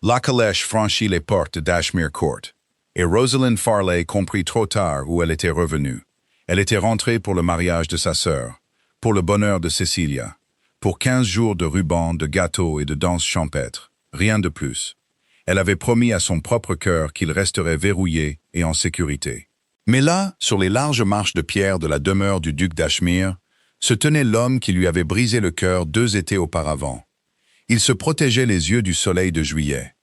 La calèche franchit les portes d'Ashmere Court, et Rosalind Farley comprit trop tard où elle était revenue. Elle était rentrée pour le mariage de sa sœur, pour le bonheur de Cecilia, pour 15 jours de rubans, de gâteaux et de danses champêtres. Rien de plus. Elle avait promis à son propre cœur qu'il resterait verrouillé et en sécurité. Mais là, sur les larges marches de pierre de la demeure du duc d'Ashmere, se tenait l'homme qui lui avait brisé le cœur 2 étés auparavant. Il se protégeait les yeux du soleil de juillet.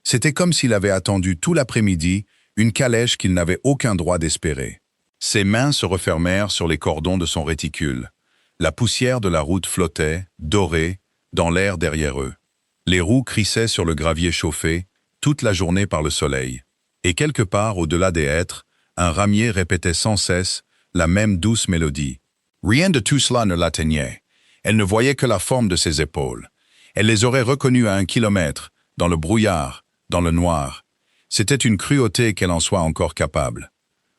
C'était comme s'il avait attendu tout l'après-midi une calèche qu'il n'avait aucun droit d'espérer. Ses mains se refermèrent sur les cordons de son réticule. La poussière de la route flottait, dorée, dans l'air derrière eux. Les roues crissaient sur le gravier chauffé, toute la journée par le soleil. Et quelque part au-delà des hêtres, un ramier répétait sans cesse la même douce mélodie. Rien de tout cela ne l'atteignait. Elle ne voyait que la forme de ses épaules. Elle les aurait reconnus à 1 kilomètre, dans le brouillard, dans le noir. C'était une cruauté qu'elle en soit encore capable.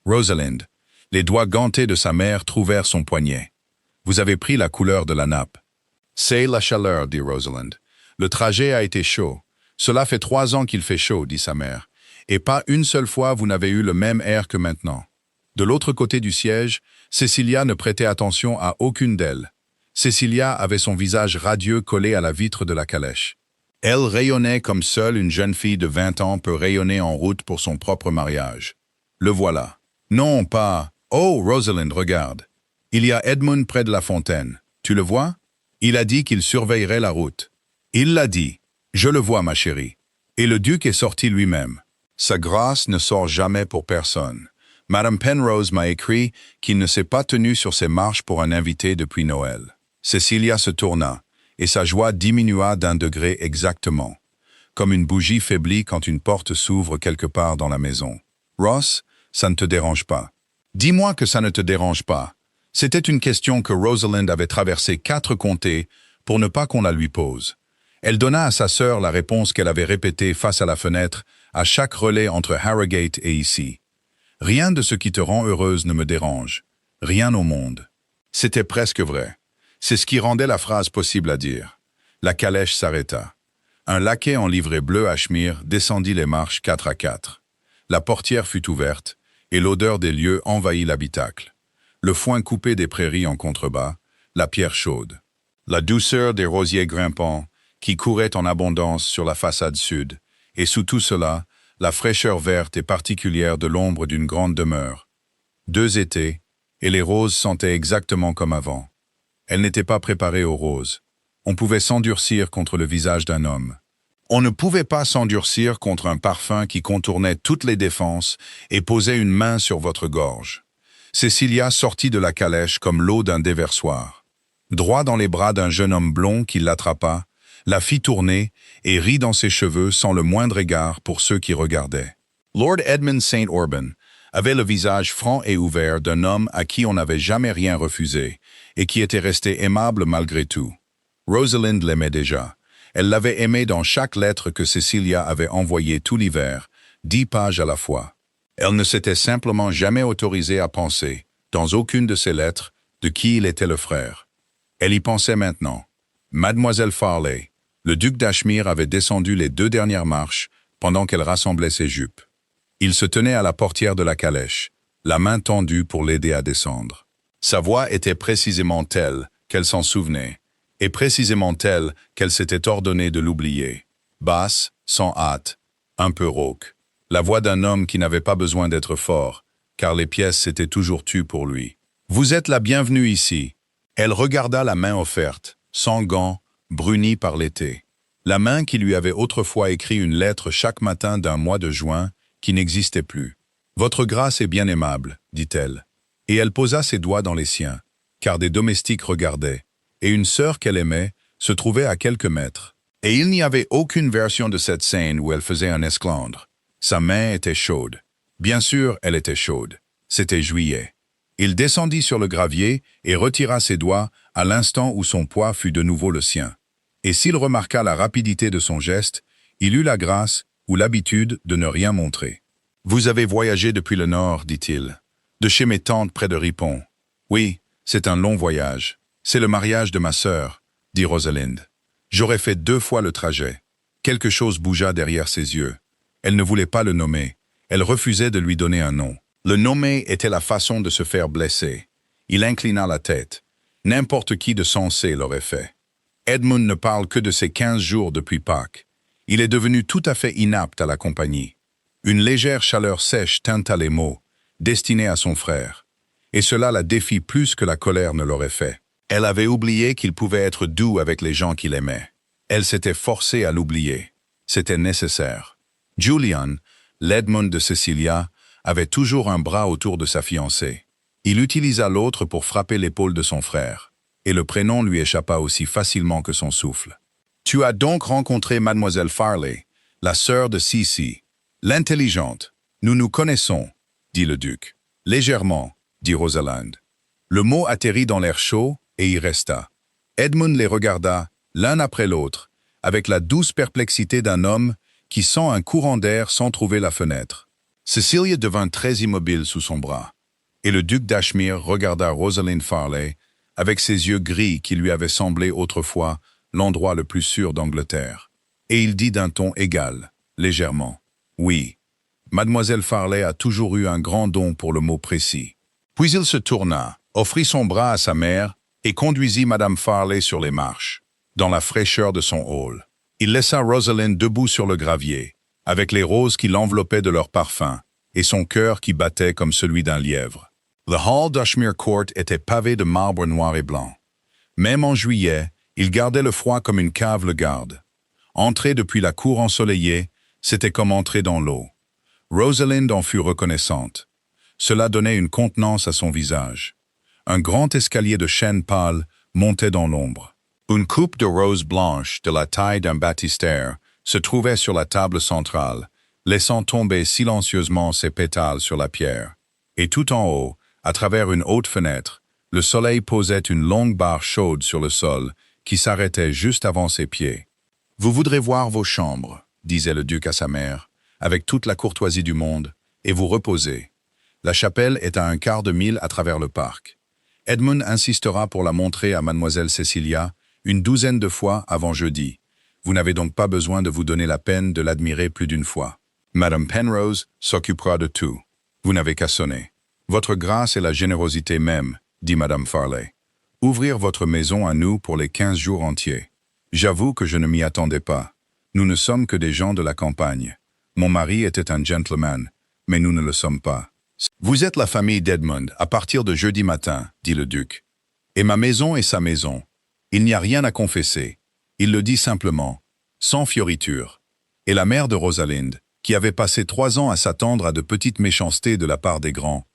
Rosalind, les doigts gantés de sa mère trouvèrent son poignet. Vous avez pris la couleur de la nappe. C'est la chaleur, dit Rosalind. Le trajet a été chaud. Cela fait 3 ans qu'il fait chaud, dit sa mère. Et pas une seule fois vous n'avez eu le même air que maintenant. De l'autre côté du siège, Cecilia ne prêtait attention à aucune d'elles. Cecilia avait son visage radieux collé à la vitre de la calèche. Elle rayonnait comme seule une jeune fille de 20 ans peut rayonner en route pour son propre mariage. Le voilà. Non, pas... Oh, Rosalind, regarde. Il y a Edmund près de la fontaine. Tu le vois? Il a dit qu'il surveillerait la route. Il l'a dit. Je le vois, ma chérie. Et le duc est sorti lui-même. Sa grâce ne sort jamais pour personne. Madame Penrose m'a écrit qu'il ne s'est pas tenu sur ses marches pour un invité depuis Noël. Cecilia se tourna, et sa joie diminua d'1 degré exactement, comme une bougie faiblit quand une porte s'ouvre quelque part dans la maison. Ross, ça ne te dérange pas. Dis-moi que ça ne te dérange pas. C'était une question que Rosalind avait traversé 4 comtés pour ne pas qu'on la lui pose. Elle donna à sa sœur la réponse qu'elle avait répétée face à la fenêtre à chaque relais entre Harrogate et ici. Rien de ce qui te rend heureuse ne me dérange. Rien au monde. C'était presque vrai. C'est ce qui rendait la phrase possible à dire. La calèche s'arrêta. Un laquais en livrée bleue Ashmere descendit les marches 4 à 4. La portière fut ouverte, et l'odeur des lieux envahit l'habitacle. Le foin coupé des prairies en contrebas, la pierre chaude. La douceur des rosiers grimpants, qui couraient en abondance sur la façade sud, et sous tout cela, la fraîcheur verte et particulière de l'ombre d'une grande demeure. 2 étés, et les roses sentaient exactement comme avant. Elle n'était pas préparée aux roses. On pouvait s'endurcir contre le visage d'un homme. On ne pouvait pas s'endurcir contre un parfum qui contournait toutes les défenses et posait une main sur votre gorge. Cecilia sortit de la calèche comme l'eau d'un déversoir. Droit dans les bras d'un jeune homme blond qui l'attrapa, la fit tourner et rit dans ses cheveux sans le moindre égard pour ceux qui regardaient. Lord Edmund St. Aubyn avait le visage franc et ouvert d'un homme à qui on n'avait jamais rien refusé et qui était resté aimable malgré tout. Rosalind l'aimait déjà. Elle l'avait aimé dans chaque lettre que Cecilia avait envoyée tout l'hiver, 10 pages à la fois. Elle ne s'était simplement jamais autorisée à penser, dans aucune de ces lettres, de qui il était le frère. Elle y pensait maintenant. Mademoiselle Farley, le duc d'Ashmere avait descendu les 2 dernières marches pendant qu'elle rassemblait ses jupes. Il se tenait à la portière de la calèche, la main tendue pour l'aider à descendre. Sa voix était précisément telle qu'elle s'en souvenait, et précisément telle qu'elle s'était ordonnée de l'oublier. Basse, sans hâte, un peu rauque. La voix d'un homme qui n'avait pas besoin d'être fort, car les pièces s'étaient toujours tues pour lui. « Vous êtes la bienvenue ici. » Elle regarda la main offerte, sans gants, brunie par l'été. La main qui lui avait autrefois écrit une lettre chaque matin d'un mois de juin, qui n'existait plus. « Votre grâce est bien aimable, dit-elle. » Et elle posa ses doigts dans les siens, car des domestiques regardaient, et une sœur qu'elle aimait se trouvait à quelques mètres. Et il n'y avait aucune version de cette scène où elle faisait un esclandre. Sa main était chaude. Bien sûr, elle était chaude. C'était juillet. Il descendit sur le gravier et retira ses doigts à l'instant où son poids fut de nouveau le sien. Et s'il remarqua la rapidité de son geste, il eut la grâce ou l'habitude de ne rien montrer. « Vous avez voyagé depuis le nord, dit-il. De chez mes tantes près de Ripon. Oui, c'est un long voyage. C'est le mariage de ma sœur, dit Rosalind. J'aurais fait 2 fois le trajet. Quelque chose bougea derrière ses yeux. Elle ne voulait pas le nommer. Elle refusait de lui donner un nom. Le nommer était la façon de se faire blesser. Il inclina la tête. N'importe qui de sensé l'aurait fait. Edmund ne parle que de ses 15 jours depuis Pâques. Il est devenu tout à fait inapte à la compagnie. Une légère chaleur sèche teinta les mots, destinés à son frère. Et cela la défie plus que la colère ne l'aurait fait. Elle avait oublié qu'il pouvait être doux avec les gens qu'il aimait. Elle s'était forcée à l'oublier. C'était nécessaire. Julian, l'Edmund de Cecilia, avait toujours un bras autour de sa fiancée. Il utilisa l'autre pour frapper l'épaule de son frère, et le prénom lui échappa aussi facilement que son souffle. « Tu as donc rencontré Mademoiselle Farley, la sœur de Cissy, l'intelligente. Nous nous connaissons, dit le duc. Légèrement, dit Rosalind. Le mot atterrit dans l'air chaud et y resta. Edmund les regarda, l'un après l'autre, avec la douce perplexité d'un homme qui sent un courant d'air sans trouver la fenêtre. Cecilia devint très immobile sous son bras, et le duc d'Ashmere regarda Rosalind Farley avec ses yeux gris qui lui avaient semblé autrefois l'endroit le plus sûr d'Angleterre. Et il dit d'un ton égal, légèrement, « Oui, Mademoiselle Farley a toujours eu un grand don pour le mot précis. » Puis il se tourna, offrit son bras à sa mère et conduisit Madame Farley sur les marches, dans la fraîcheur de son hall. Il laissa Rosalind debout sur le gravier, avec les roses qui l'enveloppaient de leur parfum, et son cœur qui battait comme celui d'un lièvre. Le hall d'Ashmere Court était pavé de marbre noir et blanc. Même en juillet, il gardait le froid comme une cave le garde. Entrer depuis la cour ensoleillée, c'était comme entrer dans l'eau. Rosalind en fut reconnaissante. Cela donnait une contenance à son visage. Un grand escalier de chêne pâle montait dans l'ombre. Une coupe de roses blanches de la taille d'un baptistère se trouvait sur la table centrale, laissant tomber silencieusement ses pétales sur la pierre. Et tout en haut, à travers une haute fenêtre, le soleil posait une longue barre chaude sur le sol qui s'arrêtait juste avant ses pieds. « Vous voudrez voir vos chambres, » disait le duc à sa mère, avec toute la courtoisie du monde, « et vous reposer. La chapelle est à un quart de mille à travers le parc. Edmund insistera pour la montrer à Mademoiselle Cecilia une douzaine de fois avant jeudi. Vous n'avez donc pas besoin de vous donner la peine de l'admirer plus d'une fois. Madame Penrose s'occupera de tout. Vous n'avez qu'à sonner. Votre grâce et la générosité même, dit Madame Farley. Ouvrir votre maison à nous pour les 15 jours entiers. J'avoue que je ne m'y attendais pas. Nous ne sommes que des gens de la campagne. Mon mari était un gentleman, mais nous ne le sommes pas. Vous êtes la famille d'Edmund à partir de jeudi matin, dit le duc. Et ma maison est sa maison. Il n'y a rien à confesser. Il le dit simplement, sans fioriture. Et la mère de Rosalind, qui avait passé 3 ans à s'attendre à de petites méchancetés de la part des grands,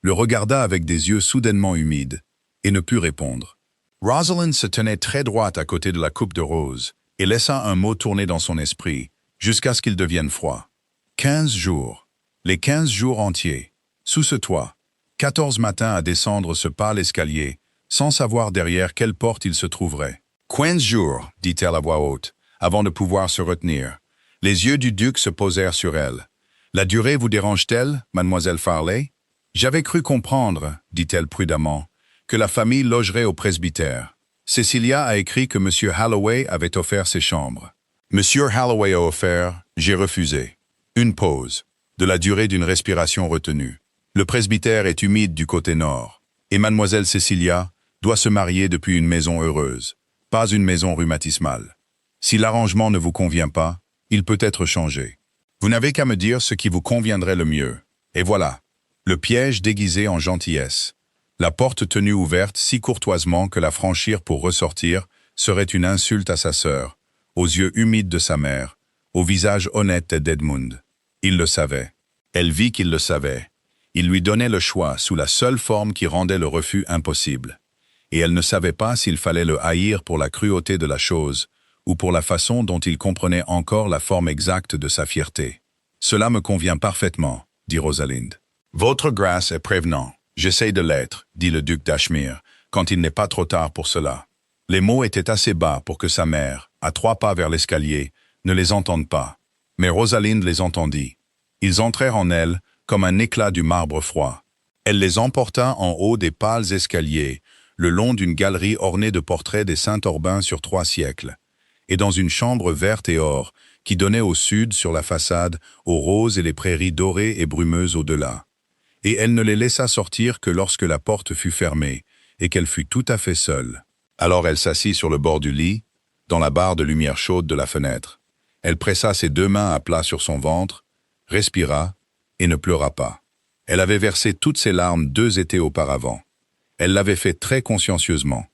le regarda avec des yeux soudainement humides, et ne put répondre. Rosalind se tenait très droite à côté de la coupe de rose, et laissa un mot tourner dans son esprit, jusqu'à ce qu'il devienne froid. 15 jours. Les 15 jours entiers. Sous ce toit. 14 matins à descendre ce pâle escalier, sans savoir derrière quelle porte il se trouverait. « 15 jours, dit-elle à voix haute, avant de pouvoir se retenir. Les yeux du duc se posèrent sur elle. « La durée vous dérange-t-elle, mademoiselle Farley ?»« J'avais cru comprendre, dit-elle prudemment, que la famille logerait au presbytère. Cecilia a écrit que M. Halloway avait offert ses chambres. M. Halloway a offert, j'ai refusé. Une pause, de la durée d'une respiration retenue. Le presbytère est humide du côté nord, et mademoiselle Cecilia doit se marier depuis une maison heureuse, pas une maison rhumatismale. Si l'arrangement ne vous convient pas, il peut être changé. Vous n'avez qu'à me dire ce qui vous conviendrait le mieux. Et voilà, le piège déguisé en gentillesse. La porte tenue ouverte si courtoisement que la franchir pour ressortir serait une insulte à sa sœur, aux yeux humides de sa mère, au visage honnête d'Edmund. Il le savait. Elle vit qu'il le savait. Il lui donnait le choix sous la seule forme qui rendait le refus impossible. Et elle ne savait pas s'il fallait le haïr pour la cruauté de la chose ou pour la façon dont il comprenait encore la forme exacte de sa fierté. « Cela me convient parfaitement, » dit Rosalind. « Votre grâce est prévenant. J'essaie de l'être, dit le duc d'Ashmere, quand il n'est pas trop tard pour cela. » Les mots étaient assez bas pour que sa mère, à 3 pas vers l'escalier, ne les entende pas. Mais Rosalind les entendit. Ils entrèrent en elle comme un éclat du marbre froid. Elle les emporta en haut des pâles escaliers, le long d'une galerie ornée de portraits des Saint-Orbin sur 3 siècles, et dans une chambre verte et or qui donnait au sud sur la façade, aux roses et les prairies dorées et brumeuses au-delà. Et elle ne les laissa sortir que lorsque la porte fut fermée et qu'elle fut tout à fait seule. Alors elle s'assit sur le bord du lit, dans la barre de lumière chaude de la fenêtre. Elle pressa ses 2 mains à plat sur son ventre, respira et ne pleura pas. Elle avait versé toutes ses larmes 2 étés auparavant. Elle l'avait fait très consciencieusement.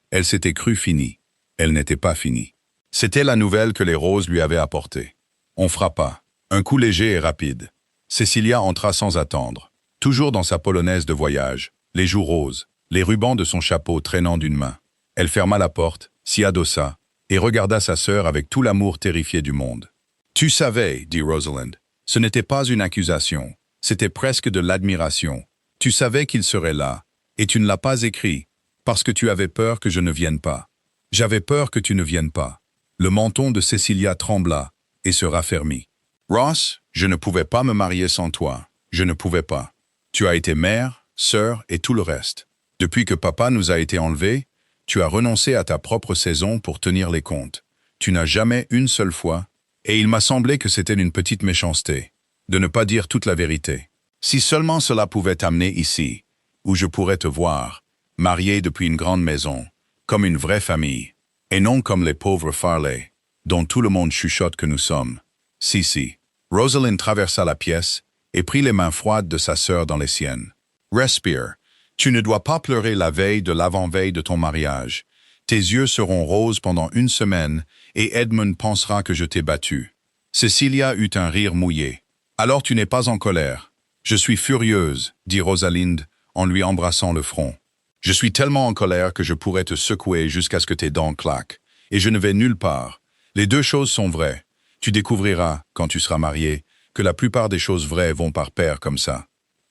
Elle s'était crue finie. Elle n'était pas finie. C'était la nouvelle que les roses lui avaient apportée. On frappa. Un coup léger et rapide. Cécilia entra sans attendre. Toujours dans sa polonaise de voyage, les joues roses, les rubans de son chapeau traînant d'une main. Elle ferma la porte, s'y adossa, et regarda sa sœur avec tout l'amour terrifié du monde. « Tu savais, dit Rosalind, ce n'était pas une accusation, c'était presque de l'admiration. Tu savais qu'il serait là, et tu ne l'as pas écrit, parce que tu avais peur que je ne vienne pas. J'avais peur que tu ne viennes pas. » Le menton de Cécilia trembla et se raffermit. « Ross, je ne pouvais pas me marier sans toi. Je ne pouvais pas. Tu as été mère, sœur et tout le reste. Depuis que papa nous a été enlevés, tu as renoncé à ta propre saison pour tenir les comptes. Tu n'as jamais une seule fois, et il m'a semblé que c'était une petite méchanceté, de ne pas dire toute la vérité. Si seulement cela pouvait t'amener ici, où je pourrais te voir, mariée depuis une grande maison, comme une vraie famille, et non comme les pauvres Farley, dont tout le monde chuchote que nous sommes. Si. Rosalind traversa la pièce et prit les mains froides de sa sœur dans les siennes. Respire. Tu ne dois pas pleurer la veille de l'avant-veille de ton mariage. Tes yeux seront roses pendant 1 semaine et Edmund pensera que je t'ai battu. Cécilia eut un rire mouillé. Alors tu n'es pas en colère. Je suis furieuse, dit Rosalind en lui embrassant le front. Je suis tellement en colère que je pourrais te secouer jusqu'à ce que tes dents claquent. Et je ne vais nulle part. Les 2 choses sont vraies. Tu découvriras, quand tu seras marié, que la plupart des choses vraies vont par paire comme ça.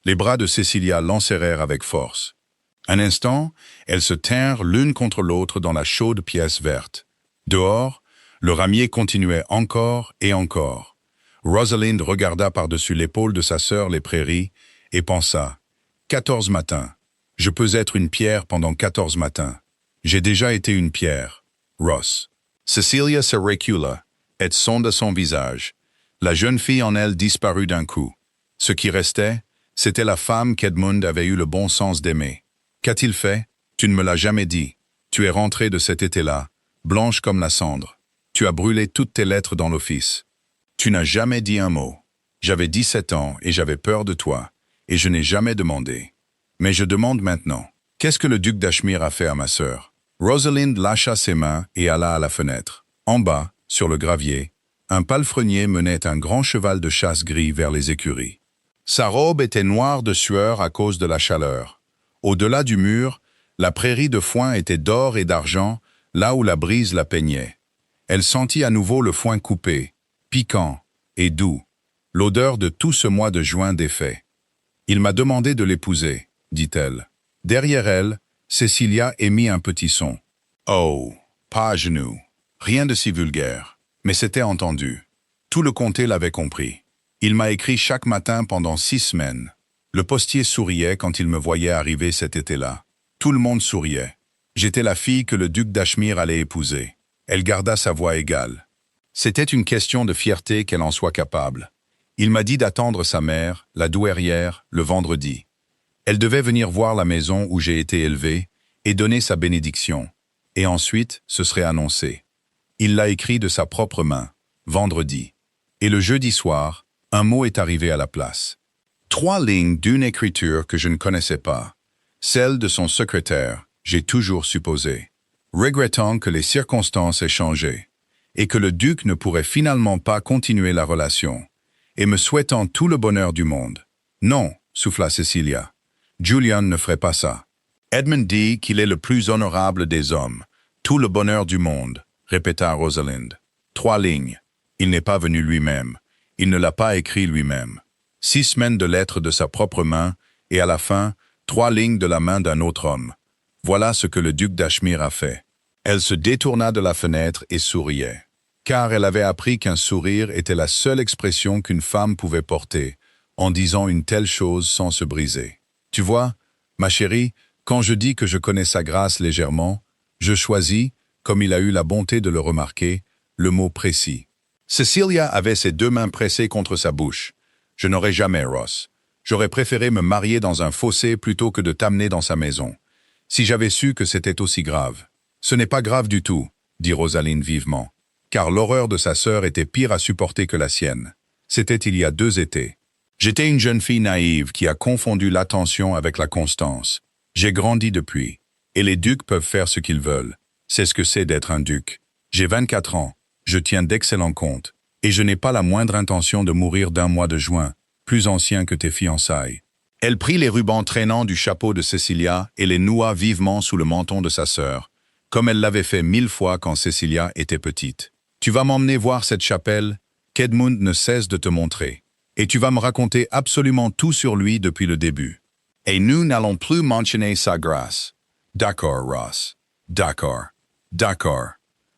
Les bras de Cécilia l'enserrèrent avec force. Un instant, elles se tinrent l'une contre l'autre dans la chaude pièce verte. Dehors, le ramier continuait encore et encore. Rosalind regarda par-dessus l'épaule de sa sœur les prairies et pensa « 14 matins. Je peux être une pierre pendant 14 matins. J'ai déjà été une pierre. Ross. » Cecilia se recula et sonda son visage. La jeune fille en elle disparut d'un coup. Ce qui restait, c'était la femme qu'Edmund avait eu le bon sens d'aimer. Qu'a-t-il fait? Tu ne me l'as jamais dit. Tu es rentrée de cet été-là, blanche comme la cendre. Tu as brûlé toutes tes lettres dans l'office. Tu n'as jamais dit un mot. J'avais 17 ans et j'avais peur de toi, et je n'ai jamais demandé. Mais je demande maintenant. Qu'est-ce que le duc d'Ashmere a fait à ma sœur? Rosalind lâcha ses mains et alla à la fenêtre. En bas, sur le gravier, un palefrenier menait un grand cheval de chasse gris vers les écuries. Sa robe était noire de sueur à cause de la chaleur. Au-delà du mur, la prairie de foin était d'or et d'argent, là où la brise la peignait. Elle sentit à nouveau le foin coupé, piquant et doux, l'odeur de tout ce mois de juin défait. « Il m'a demandé de l'épouser, » dit-elle. Derrière elle, Cécilia émit un petit son. Oh, pas à genoux. Rien de si vulgaire. Mais c'était entendu. Tout le comté l'avait compris. Il m'a écrit chaque matin pendant 6 semaines. Le postier souriait quand il me voyait arriver cet été-là. Tout le monde souriait. J'étais la fille que le duc d'Ashmere allait épouser. Elle garda sa voix égale. C'était une question de fierté qu'elle en soit capable. Il m'a dit d'attendre sa mère, la douairière, le vendredi. Elle devait venir voir la maison où j'ai été élevé et donner sa bénédiction. Et ensuite, ce serait annoncé. Il l'a écrit de sa propre main, vendredi. Et le jeudi soir, un mot est arrivé à la place. 3 lignes d'une écriture que je ne connaissais pas. Celle de son secrétaire, j'ai toujours supposé. Regrettant que les circonstances aient changé, et que le duc ne pourrait finalement pas continuer la relation, et me souhaitant tout le bonheur du monde. Non, souffla Cécilia. Julian ne ferait pas ça. Edmund dit qu'il est le plus honorable des hommes. Tout le bonheur du monde, répéta Rosalind. 3 lignes. Il n'est pas venu lui-même. Il ne l'a pas écrit lui-même. 6 semaines de lettres de sa propre main, et à la fin, 3 lignes de la main d'un autre homme. Voilà ce que le duc d'Ashmere a fait. Elle se détourna de la fenêtre et souriait. Car elle avait appris qu'un sourire était la seule expression qu'une femme pouvait porter, en disant une telle chose sans se briser. Tu vois, ma chérie, quand je dis que je connais sa grâce légèrement, je choisis, comme il a eu la bonté de le remarquer, le mot précis. Cecilia avait ses deux mains pressées contre sa bouche. « Je n'aurais jamais, Ross. J'aurais préféré me marier dans un fossé plutôt que de t'amener dans sa maison. Si j'avais su que c'était aussi grave. » « Ce n'est pas grave du tout, » dit Rosalind vivement, car l'horreur de sa sœur était pire à supporter que la sienne. C'était il y a 2 étés. J'étais une jeune fille naïve qui a confondu l'attention avec la constance. J'ai grandi depuis. Et les ducs peuvent faire ce qu'ils veulent. C'est ce que c'est d'être un duc. J'ai 24 ans. Je tiens d'excellents comptes. Et je n'ai pas la moindre intention de mourir d'un mois de juin, plus ancien que tes fiançailles. Elle prit les rubans traînants du chapeau de Cecilia et les noua vivement sous le menton de sa sœur, comme elle l'avait fait 1000 fois quand Cecilia était petite. Tu vas m'emmener voir cette chapelle qu'Edmund ne cesse de te montrer. Et tu vas me raconter absolument tout sur lui depuis le début. Et nous n'allons plus mentionner sa grâce. D'accord, Ross. D'accord. D'accord,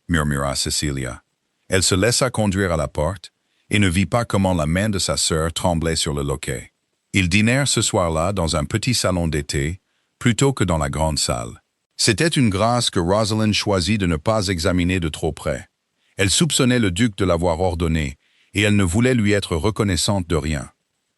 murmura Cecilia. Elle se laissa conduire à la porte et ne vit pas comment la main de sa sœur tremblait sur le loquet. Ils dînèrent ce soir-là dans un petit salon d'été, plutôt que dans la grande salle. C'était une grâce que Rosalind choisit de ne pas examiner de trop près. Elle soupçonnait le duc de l'avoir ordonné, et elle ne voulait lui être reconnaissante de rien.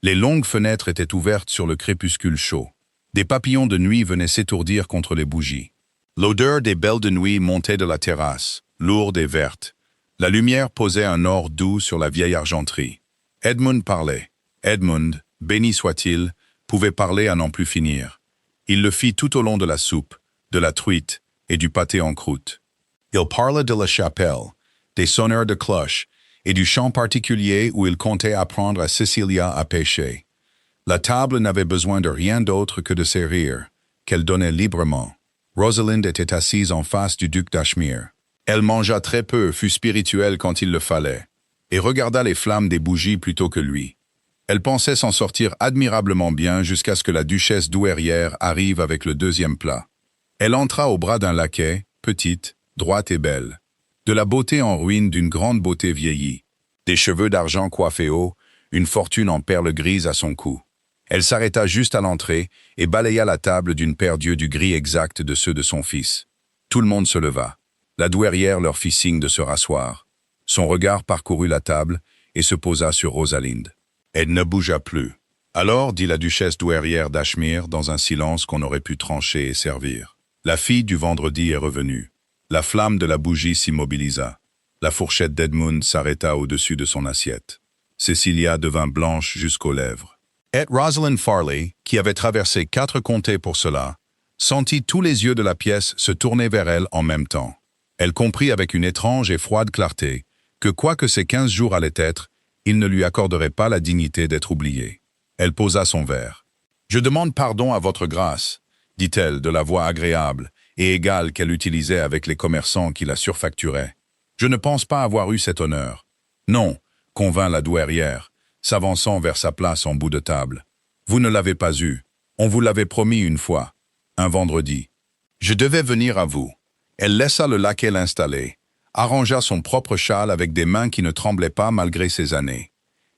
Les longues fenêtres étaient ouvertes sur le crépuscule chaud. Des papillons de nuit venaient s'étourdir contre les bougies. L'odeur des belles de nuit montait de la terrasse, lourde et verte. La lumière posait un or doux sur la vieille argenterie. Edmund parlait. Edmund, béni soit-il, pouvait parler à n'en plus finir. Il le fit tout au long de la soupe, de la truite et du pâté en croûte. Il parla de la chapelle, des sonneurs de cloches et du chant particulier où il comptait apprendre à Cecilia à pêcher. La table n'avait besoin de rien d'autre que de ses rires, qu'elle donnait librement. Rosalind était assise en face du duc d'Ashmere. Elle mangea très peu, fut spirituelle quand il le fallait, et regarda les flammes des bougies plutôt que lui. Elle pensait s'en sortir admirablement bien jusqu'à ce que la duchesse douairière arrive avec le 2e plat. Elle entra au bras d'un laquais, petite, droite et belle. De la beauté en ruine d'une grande beauté vieillie. Des cheveux d'argent coiffés haut, une fortune en perles grises à son cou. Elle s'arrêta juste à l'entrée et balaya la table d'une paire d'yeux du gris exact de ceux de son fils. Tout le monde se leva. La douairière leur fit signe de se rasseoir. Son regard parcourut la table et se posa sur Rosalind. Elle ne bougea plus. Alors, dit la duchesse douairière d'Ashmere dans un silence qu'on aurait pu trancher et servir. La fille du vendredi est revenue. La flamme de la bougie s'immobilisa. La fourchette d'Edmund s'arrêta au-dessus de son assiette. Cecilia devint blanche jusqu'aux lèvres. Et Rosalind Farley, qui avait traversé 4 comtés pour cela, sentit tous les yeux de la pièce se tourner vers elle en même temps. Elle comprit avec une étrange et froide clarté que quoique ces 15 jours allaient être, il ne lui accorderait pas la dignité d'être oubliée. Elle posa son verre. « Je demande pardon à votre grâce », dit-elle de la voix agréable et égale qu'elle utilisait avec les commerçants qui la surfacturaient. « Je ne pense pas avoir eu cet honneur. »« Non », convint la douairière, s'avançant vers sa place en bout de table. « Vous ne l'avez pas eu. On vous l'avait promis une fois, un vendredi. Je devais venir à vous. » Elle laissa le laquais l'installer, arrangea son propre châle avec des mains qui ne tremblaient pas malgré ses années,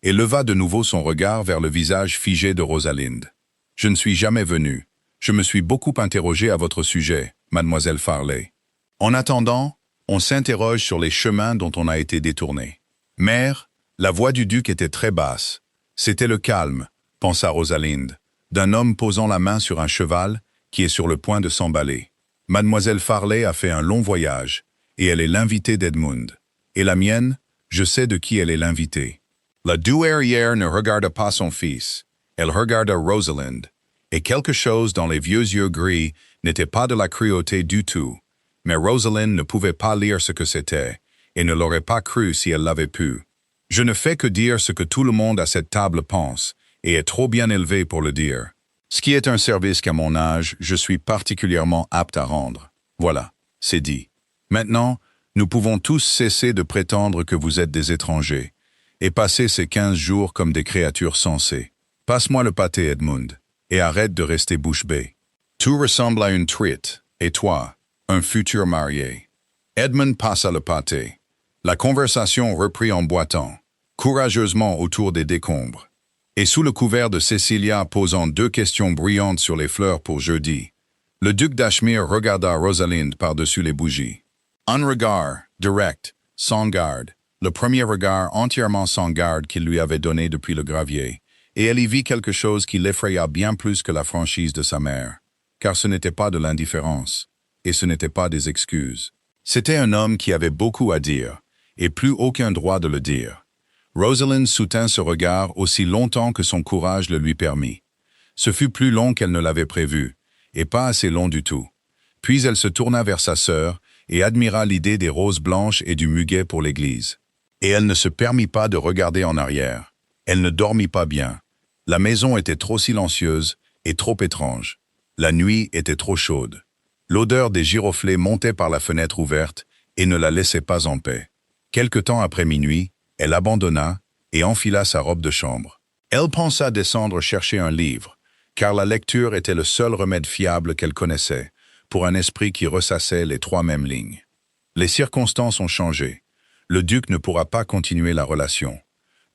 et leva de nouveau son regard vers le visage figé de Rosalind. « Je ne suis jamais venu. Je me suis beaucoup interrogé à votre sujet, mademoiselle Farley. En attendant, on s'interroge sur les chemins dont on a été détourné. » Mère, la voix du duc était très basse. C'était le calme, pensa Rosalind, d'un homme posant la main sur un cheval qui est sur le point de s'emballer. Mademoiselle Farley a fait un long voyage, et elle est l'invitée d'Edmund. Et la mienne, je sais de qui elle est l'invitée. La douairière ne regarda pas son fils, elle regarda Rosalind, et quelque chose dans les vieux yeux gris n'était pas de la cruauté du tout, mais Rosalind ne pouvait pas lire ce que c'était, et ne l'aurait pas cru si elle l'avait pu. Je ne fais que dire ce que tout le monde à cette table pense, et est trop bien élevé pour le dire. Ce qui est un service qu'à mon âge, je suis particulièrement apte à rendre. Voilà, c'est dit. Maintenant, nous pouvons tous cesser de prétendre que vous êtes des étrangers, et passer ces 15 jours comme des créatures sensées. Passe-moi le pâté, Edmund, et arrête de rester bouche bée. Tout ressemble à une truite, et toi, un futur marié. Edmund passa le pâté. La conversation reprit en boitant, courageusement autour des décombres. Et sous le couvert de Cecilia posant 2 questions bruyantes sur les fleurs pour jeudi, le duc d'Ashmere regarda Rosalind par-dessus les bougies. Un regard, direct, sans garde, Le premier regard entièrement sans garde qu'il lui avait donné depuis le gravier, et elle y vit quelque chose qui l'effraya bien plus que la franchise de sa mère, car ce n'était pas de l'indifférence, et ce n'était pas des excuses. C'était un homme qui avait beaucoup à dire, et plus aucun droit de le dire. Rosalind soutint ce regard aussi longtemps que son courage le lui permit. Ce fut plus long qu'elle ne l'avait prévu, et pas assez long du tout. Puis elle se tourna vers sa sœur et admira l'idée des roses blanches et du muguet pour l'église. Et elle ne se permit pas de regarder en arrière. Elle ne dormit pas bien. La maison était trop silencieuse et trop étrange. La nuit était trop chaude. L'odeur des giroflées montait par la fenêtre ouverte et ne la laissait pas en paix. Quelque temps après minuit, elle abandonna et enfila sa robe de chambre. Elle pensa descendre chercher un livre, car la lecture était le seul remède fiable qu'elle connaissait, pour un esprit qui ressassait les trois mêmes lignes. Les circonstances ont changé. Le duc ne pourra pas continuer la relation.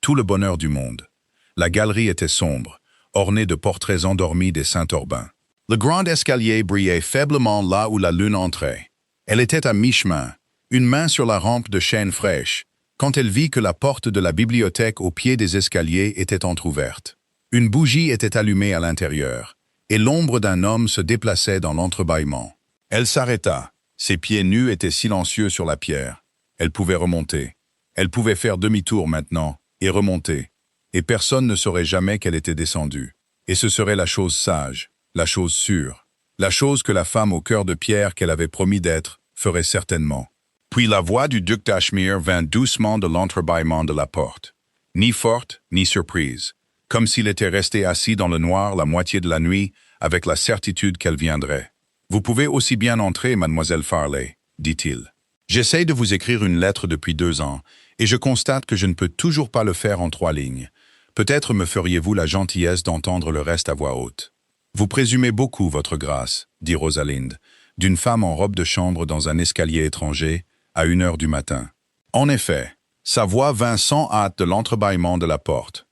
Tout le bonheur du monde. La galerie était sombre, ornée de portraits endormis des Saint-Orbin. Le grand escalier brillait faiblement là où la lune entrait. Elle était à mi-chemin, une main sur la rampe de chêne fraîche, quand elle vit que la porte de la bibliothèque au pied des escaliers était entr'ouverte. Une bougie était allumée à l'intérieur, et l'ombre d'un homme se déplaçait dans l'entrebâillement. Elle s'arrêta. Ses pieds nus étaient silencieux sur la pierre. Elle pouvait remonter. Elle pouvait faire demi-tour maintenant, et remonter. Et personne ne saurait jamais qu'elle était descendue. Et ce serait la chose sage, la chose sûre, la chose que la femme au cœur de pierre qu'elle avait promis d'être ferait certainement. Puis la voix du duc d'Ashmere vint doucement de l'entrebâillement de la porte. Ni forte, ni surprise. Comme s'il était resté assis dans le noir la moitié de la nuit, avec la certitude qu'elle viendrait. « Vous pouvez aussi bien entrer, mademoiselle Farley, » dit-il. « J'essaie de vous écrire une lettre depuis 2 ans, et je constate que je ne peux toujours pas le faire en 3 lignes. Peut-être me feriez-vous la gentillesse d'entendre le reste à voix haute. »« Vous présumez beaucoup, votre grâce, » dit Rosalind, d'une femme en robe de chambre dans un escalier étranger, à 1 heure du matin. En effet, sa voix vint sans hâte de l'entrebâillement de la porte.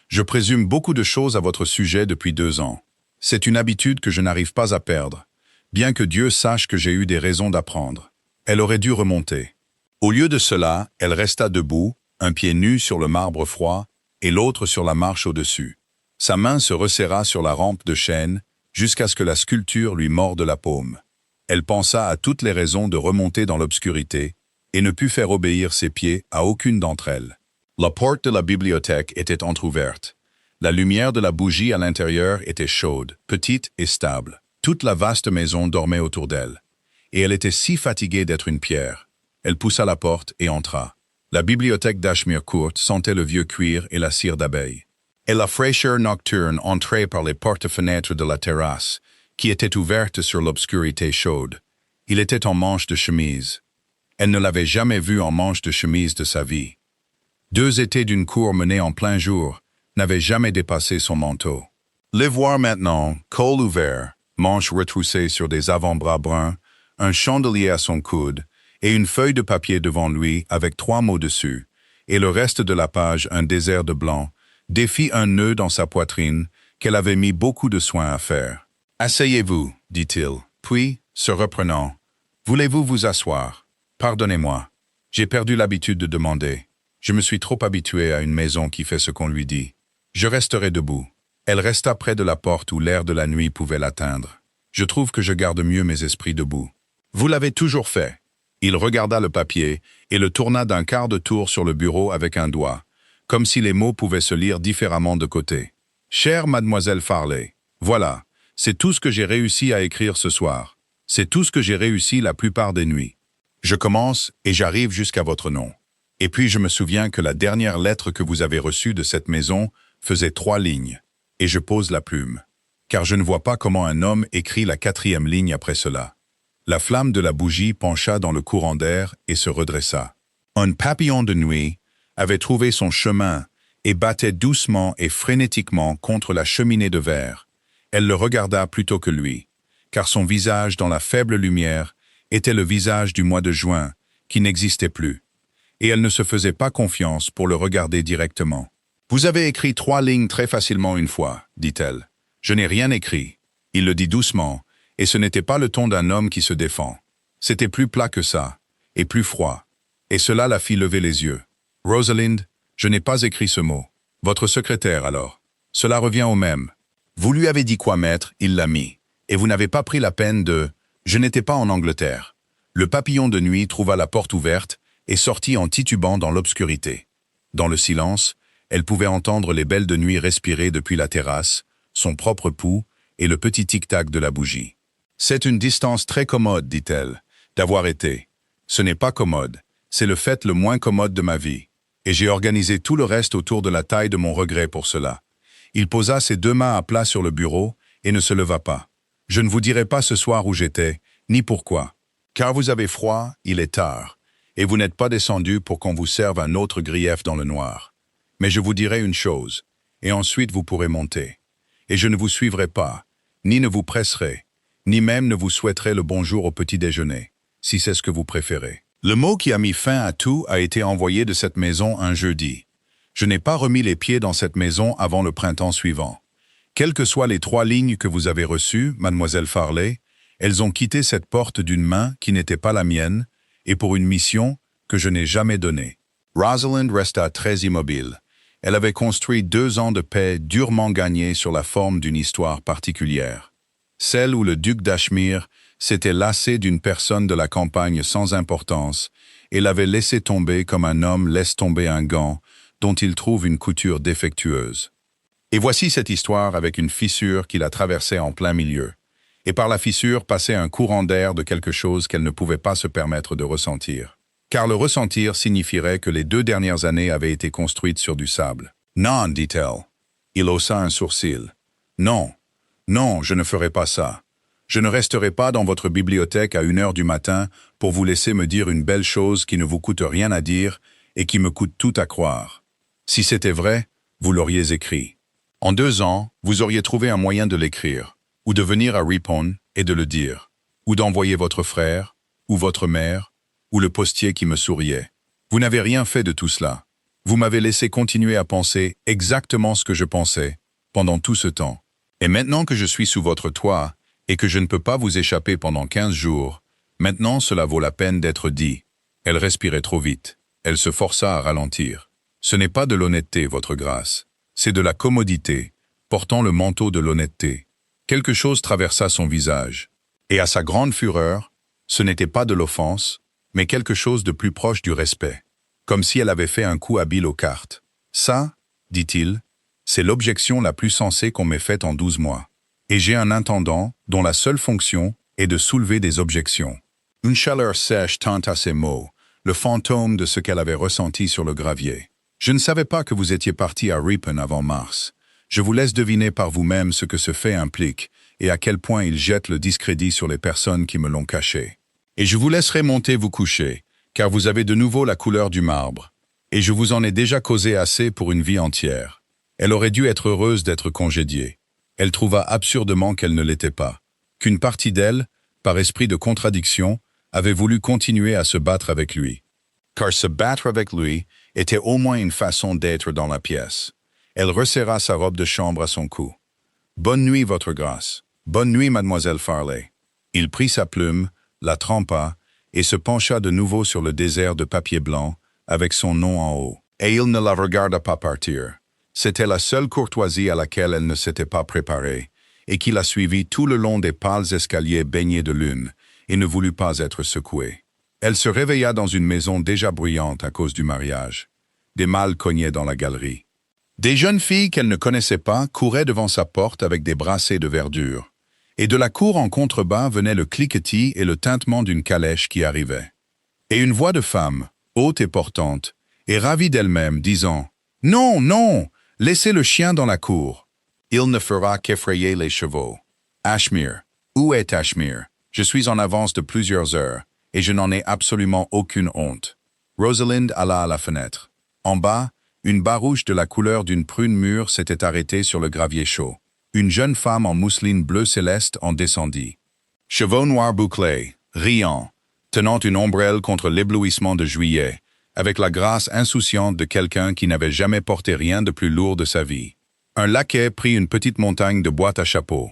Je présume beaucoup de choses à votre sujet depuis 2 ans. C'est une habitude que je n'arrive pas à perdre, bien que Dieu sache que j'ai eu des raisons d'apprendre. Elle aurait dû remonter. Au lieu de cela, elle resta debout, un pied nu sur le marbre froid et l'autre sur la marche au-dessus. Sa main se resserra sur la rampe de chêne jusqu'à ce que la sculpture lui morde la paume. Elle pensa à toutes les raisons de remonter dans l'obscurité et ne put faire obéir ses pieds à aucune d'entre elles. La porte de la bibliothèque était entr'ouverte. La lumière de la bougie à l'intérieur était chaude, petite et stable. Toute la vaste maison dormait autour d'elle. Et elle était si fatiguée d'être une pierre. Elle poussa la porte et entra. La bibliothèque d'Ashmere Court sentait le vieux cuir et la cire d'abeille. Et la fraîcheur nocturne entrait par les portes-fenêtres de la terrasse, qui était ouverte sur l'obscurité chaude. Il était en manche de chemise. Elle ne l'avait jamais vu en manche de chemise de sa vie. 2 étés d'une cour menée en plein jour n'avaient jamais dépassé son manteau. Les voir maintenant, col ouvert, manches retroussées sur des avant-bras bruns, un chandelier à son coude et une feuille de papier devant lui avec 3 mots dessus, et le reste de la page un désert de blanc, défit un nœud dans sa poitrine qu'elle avait mis beaucoup de soin à faire. « Asseyez-vous, dit-il, puis, se reprenant, « Voulez-vous vous asseoir? Pardonnez-moi, j'ai perdu l'habitude de demander. Je me suis trop habitué à une maison qui fait ce qu'on lui dit. Je resterai debout. » Elle resta près de la porte où l'air de la nuit pouvait l'atteindre. « Je trouve que je garde mieux mes esprits debout. »« Vous l'avez toujours fait. » Il regarda le papier et le tourna d'un quart de tour sur le bureau avec un doigt, comme si les mots pouvaient se lire différemment de côté. « Chère mademoiselle Farley, voilà, c'est tout ce que j'ai réussi à écrire ce soir. C'est tout ce que j'ai réussi la plupart des nuits. Je commence et j'arrive jusqu'à votre nom. Et puis je me souviens que la dernière lettre que vous avez reçue de cette maison faisait 3 lignes. Et je pose la plume, car je ne vois pas comment un homme écrit la 4e ligne après cela. La flamme de la bougie pencha dans le courant d'air et se redressa. Un papillon de nuit avait trouvé son chemin et battait doucement et frénétiquement contre la cheminée de verre. Elle le regarda plutôt que lui, car son visage dans la faible lumière était le visage du mois de juin, qui n'existait plus, et elle ne se faisait pas confiance pour le regarder directement. « Vous avez écrit 3 lignes très facilement une fois, dit-elle. Je n'ai rien écrit. » Il le dit doucement, et ce n'était pas le ton d'un homme qui se défend. C'était plus plat que ça, et plus froid, et cela la fit lever les yeux. Rosalind, je n'ai pas écrit ce mot. Votre secrétaire, alors. Cela revient au même. Vous lui avez dit quoi mettre, il l'a mis. Et vous n'avez pas pris la peine de... Je n'étais pas en Angleterre. Le papillon de nuit trouva la porte ouverte et sortit en titubant dans l'obscurité. Dans le silence, elle pouvait entendre les belles de nuit respirer depuis la terrasse, son propre pouls et le petit tic-tac de la bougie. C'est une distance très commode, dit-elle, d'avoir été. Ce n'est pas commode, c'est le fait le moins commode de ma vie. Et j'ai organisé tout le reste autour de la taille de mon regret pour cela. Il posa ses deux mains à plat sur le bureau et ne se leva pas. Je ne vous dirai pas ce soir où j'étais, ni pourquoi. Car vous avez froid, il est tard, et vous n'êtes pas descendu pour qu'on vous serve un autre grief dans le noir. Mais je vous dirai une chose, et ensuite vous pourrez monter. Et je ne vous suivrai pas, ni ne vous presserai, ni même ne vous souhaiterai le bonjour au petit déjeuner, si c'est ce que vous préférez. Le mot qui a mis fin à tout a été envoyé de cette maison un jeudi. Je n'ai pas remis les pieds dans cette maison avant le printemps suivant. Quelles que soient les 3 lignes que vous avez reçues, mademoiselle Farley, elles ont quitté cette porte d'une main qui n'était pas la mienne et pour une mission que je n'ai jamais donnée. Rosalind resta très immobile. Elle avait construit 2 ans de paix durement gagnés sur la forme d'une histoire particulière. Celle où le duc d'Ashmere s'était lassé d'une personne de la campagne sans importance et l'avait laissé tomber comme un homme laisse tomber un gant dont il trouve une couture défectueuse. Et voici cette histoire avec une fissure qui la traversait en plein milieu. Et par la fissure passait un courant d'air de quelque chose qu'elle ne pouvait pas se permettre de ressentir. Car le ressentir signifierait que les 2 dernières années avaient été construites sur du sable. « Non, dit-elle. » Il haussa un sourcil. « Non, non, je ne ferai pas ça. Je ne resterai pas dans votre bibliothèque à 1h du matin pour vous laisser me dire une belle chose qui ne vous coûte rien à dire et qui me coûte tout à croire. Si c'était vrai, vous l'auriez écrit. En 2 ans, vous auriez trouvé un moyen de l'écrire, ou de venir à Ripon et de le dire, ou d'envoyer votre frère, ou votre mère, ou le postier qui me souriait. Vous n'avez rien fait de tout cela. Vous m'avez laissé continuer à penser exactement ce que je pensais, pendant tout ce temps. Et maintenant que je suis sous votre toit, et que je ne peux pas vous échapper pendant 15 jours, maintenant cela vaut la peine d'être dit. Elle respirait trop vite. Elle se força à ralentir. Ce n'est pas de l'honnêteté, votre grâce. C'est de la commodité, portant le manteau de l'honnêteté. Quelque chose traversa son visage. Et à sa grande fureur, ce n'était pas de l'offense, mais quelque chose de plus proche du respect. Comme si elle avait fait un coup habile aux cartes. Ça, dit-il, c'est l'objection la plus sensée qu'on m'ait faite en 12 mois. Et j'ai un intendant dont la seule fonction est de soulever des objections. Une chaleur sèche tinte à ses mots, le fantôme de ce qu'elle avait ressenti sur le gravier. Je ne savais pas que vous étiez parti à Ripon avant mars. Je vous laisse deviner par vous-même ce que ce fait implique et à quel point il jette le discrédit sur les personnes qui me l'ont caché. Et je vous laisserai monter vous coucher, car vous avez de nouveau la couleur du marbre. Et je vous en ai déjà causé assez pour une vie entière. Elle aurait dû être heureuse d'être congédiée. Elle trouva absurdement qu'elle ne l'était pas. Qu'une partie d'elle, par esprit de contradiction, avait voulu continuer à se battre avec lui. Car se battre avec lui était au moins une façon d'être dans la pièce. Elle resserra sa robe de chambre à son cou. « Bonne nuit, votre grâce. Bonne nuit, mademoiselle Farley. » Il prit sa plume, la trempa, et se pencha de nouveau sur le désert de papier blanc, avec son nom en haut. Et il ne la regarda pas partir. C'était la seule courtoisie à laquelle elle ne s'était pas préparée, et qui la suivit tout le long des pâles escaliers baignés de lune, et ne voulut pas être secouée. Elle se réveilla dans une maison déjà bruyante à cause du mariage. Des mâles cognaient dans la galerie. Des jeunes filles qu'elle ne connaissait pas couraient devant sa porte avec des brassées de verdure. Et de la cour en contrebas venait le cliquetis et le tintement d'une calèche qui arrivait. Et une voix de femme, haute et portante, et ravie d'elle-même, disant « Non, non, laissez le chien dans la cour. Il ne fera qu'effrayer les chevaux. Ashmere, où est Ashmere? Je suis en avance de plusieurs heures, et je n'en ai absolument aucune honte. » Rosalind alla à la fenêtre. En bas, une barouche de la couleur d'une prune mûre s'était arrêtée sur le gravier chaud. Une jeune femme en mousseline bleu céleste en descendit. Cheveux noirs bouclés, riant, tenant une ombrelle contre l'éblouissement de juillet, avec la grâce insouciante de quelqu'un qui n'avait jamais porté rien de plus lourd de sa vie. Un laquais prit une petite montagne de boîtes à chapeau,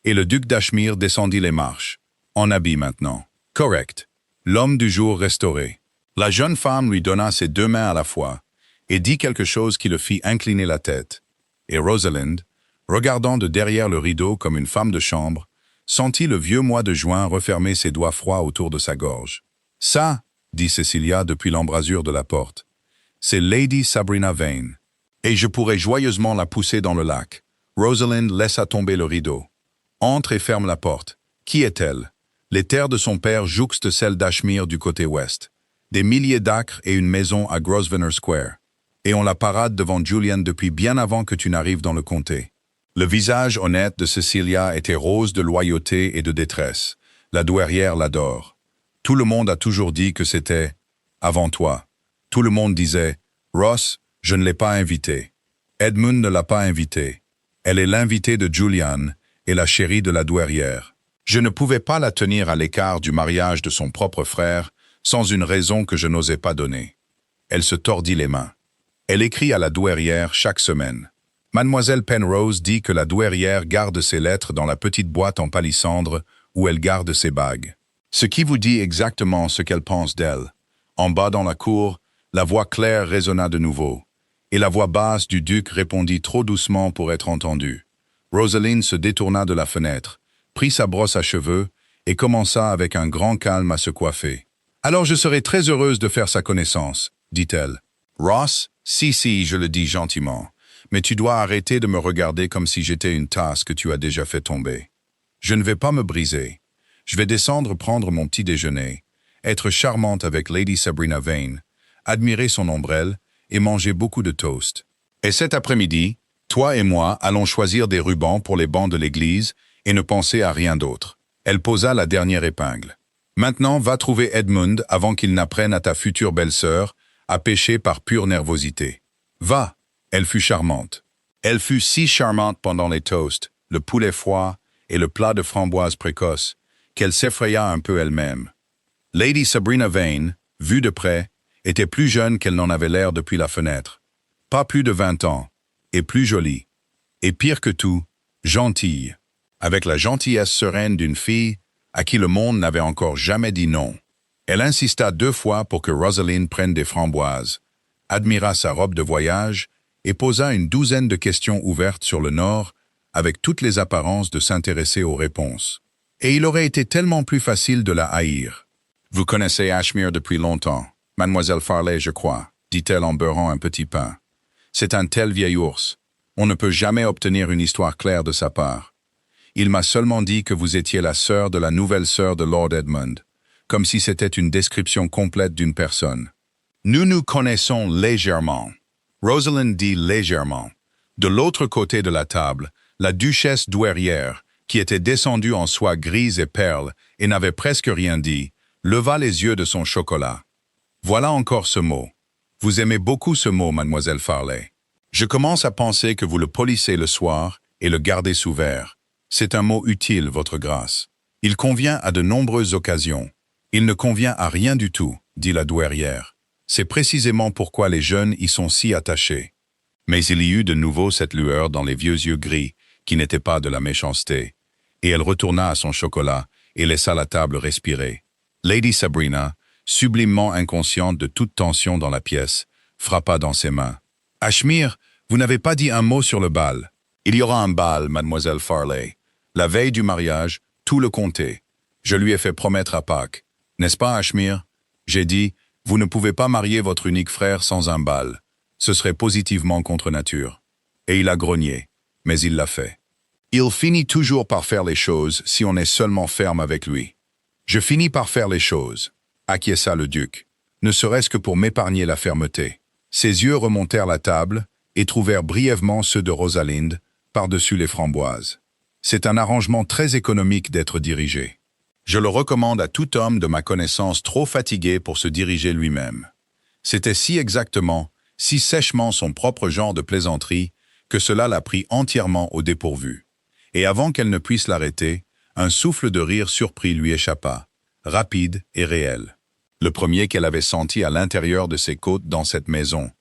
et le duc d'Ashmere descendit les marches, en habit maintenant. Correct. L'homme du jour restauré. La jeune femme lui donna ses 2 mains à la fois, et dit quelque chose qui le fit incliner la tête. Et Rosalind, regardant de derrière le rideau comme une femme de chambre, sentit le vieux mois de juin refermer ses doigts froids autour de sa gorge. « Ça, » dit Cecilia depuis l'embrasure de la porte, « c'est Lady Sabrina Vane. Et je pourrais joyeusement la pousser dans le lac. » Rosalind laissa tomber le rideau. « Entre et ferme la porte. Qui est-elle » Les terres de son père jouxtent celles d'Ashmere du côté ouest. Des milliers d'acres et une maison à Grosvenor Square. Et on la parade devant Julian depuis bien avant que tu n'arrives dans le comté. Le visage honnête de Cecilia était rose de loyauté et de détresse. La douairière l'adore. Tout le monde a toujours dit que c'était « avant toi ». Tout le monde disait « Ross, je ne l'ai pas invitée. Edmund ne l'a pas invitée. Elle est l'invitée de Julian et la chérie de la douairière. Je ne pouvais pas la tenir à l'écart du mariage de son propre frère sans une raison que je n'osais pas donner. » Elle se tordit les mains. Elle écrit à la douairière chaque semaine. Mademoiselle Penrose dit que la douairière garde ses lettres dans la petite boîte en palissandre où elle garde ses bagues. Ce qui vous dit exactement ce qu'elle pense d'elle. En bas dans la cour, la voix claire résonna de nouveau, et la voix basse du duc répondit trop doucement pour être entendue. Rosalind se détourna de la fenêtre, prit sa brosse à cheveux et commença avec un grand calme à se coiffer. « Alors je serai très heureuse de faire sa connaissance, » dit-elle. « Ross, si, je le dis gentiment, mais tu dois arrêter de me regarder comme si j'étais une tasse que tu as déjà fait tomber. Je ne vais pas me briser. Je vais descendre prendre mon petit déjeuner, être charmante avec Lady Sabrina Vane, admirer son ombrelle et manger beaucoup de toast. Et cet après-midi, toi et moi allons choisir des rubans pour les bancs de l'église et ne penser à rien d'autre. » Elle posa la dernière épingle. « Maintenant, va trouver Edmund avant qu'il n'apprenne à ta future belle-sœur à pécher par pure nervosité. Va !» Elle fut charmante. Elle fut si charmante pendant les toasts, le poulet froid et le plat de framboises précoces, qu'elle s'effraya un peu elle-même. Lady Sabrina Vane, vue de près, était plus jeune qu'elle n'en avait l'air depuis la fenêtre. Pas plus de 20 ans, et plus jolie. Et pire que tout, gentille, avec la gentillesse sereine d'une fille à qui le monde n'avait encore jamais dit non. Elle insista 2 fois pour que Rosalind prenne des framboises, admira sa robe de voyage et posa une douzaine de questions ouvertes sur le Nord avec toutes les apparences de s'intéresser aux réponses. Et il aurait été tellement plus facile de la haïr. « Vous connaissez Ashmere depuis longtemps, Mademoiselle Farley, je crois, » dit-elle en beurrant un petit pain. « C'est un tel vieil ours. On ne peut jamais obtenir une histoire claire de sa part. Il m'a seulement dit que vous étiez la sœur de la nouvelle sœur de Lord Edmund, comme si c'était une description complète d'une personne. Nous nous connaissons légèrement. » Rosalind dit légèrement. De l'autre côté de la table, la duchesse douairière, qui était descendue en soie grise et perle et n'avait presque rien dit, leva les yeux de son chocolat. « Voilà encore ce mot. Vous aimez beaucoup ce mot, Mademoiselle Farley. Je commence à penser que vous le polissez le soir et le gardez sous verre. C'est un mot utile, votre grâce. Il convient à de nombreuses occasions. Il ne convient à rien du tout, dit la douairière. C'est précisément pourquoi les jeunes y sont si attachés. » Mais il y eut de nouveau cette lueur dans les vieux yeux gris, qui n'était pas de la méchanceté, et elle retourna à son chocolat et laissa la table respirer. Lady Sabrina, sublimement inconsciente de toute tension dans la pièce, frappa dans ses mains. « Ashmere, vous n'avez pas dit un mot sur le bal. »« Il y aura un bal, Mademoiselle Farley. La veille du mariage, tout le comté. Je lui ai fait promettre à Pâques. N'est-ce pas, Ashmere? J'ai dit, vous ne pouvez pas marier votre unique frère sans un bal. Ce serait positivement contre nature. » Et il a grogné, mais il l'a fait. Il finit toujours par faire les choses si on est seulement ferme avec lui. Je finis par faire les choses, acquiesça le duc, ne serait-ce que pour m'épargner la fermeté. Ses yeux remontèrent la table et trouvèrent brièvement ceux de Rosalind par-dessus les framboises. C'est un arrangement très économique d'être dirigé. Je le recommande à tout homme de ma connaissance trop fatigué pour se diriger lui-même. C'était si exactement, si sèchement son propre genre de plaisanterie que cela l'a pris entièrement au dépourvu. Et avant qu'elle ne puisse l'arrêter, un souffle de rire surpris lui échappa, rapide et réel. Le premier qu'elle avait senti à l'intérieur de ses côtes dans cette maison.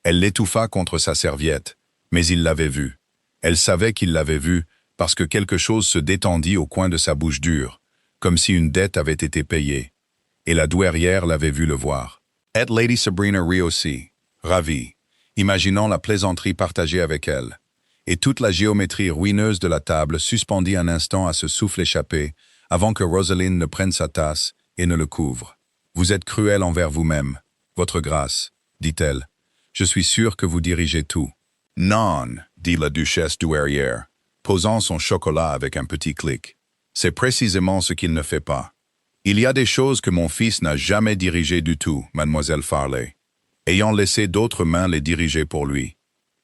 Elle l'étouffa contre sa serviette, mais il l'avait vu. Elle savait qu'il l'avait vu parce que quelque chose se détendit au coin de sa bouche dure, comme si une dette avait été payée. Et la douairière l'avait vu le voir. Et Lady Sabrina rit aussi, ravie, imaginant la plaisanterie partagée avec elle, et toute la géométrie ruineuse de la table suspendit un instant à ce souffle échappé, avant que Rosalind ne prenne sa tasse et ne le couvre. « Vous êtes cruel envers vous-même, votre grâce, dit-elle. Je suis sûr que vous dirigez tout. »« Non, dit la duchesse douairière, posant son chocolat avec un petit clic. C'est précisément ce qu'il ne fait pas. Il y a des choses que mon fils n'a jamais dirigées du tout, mademoiselle Farley, ayant laissé d'autres mains les diriger pour lui.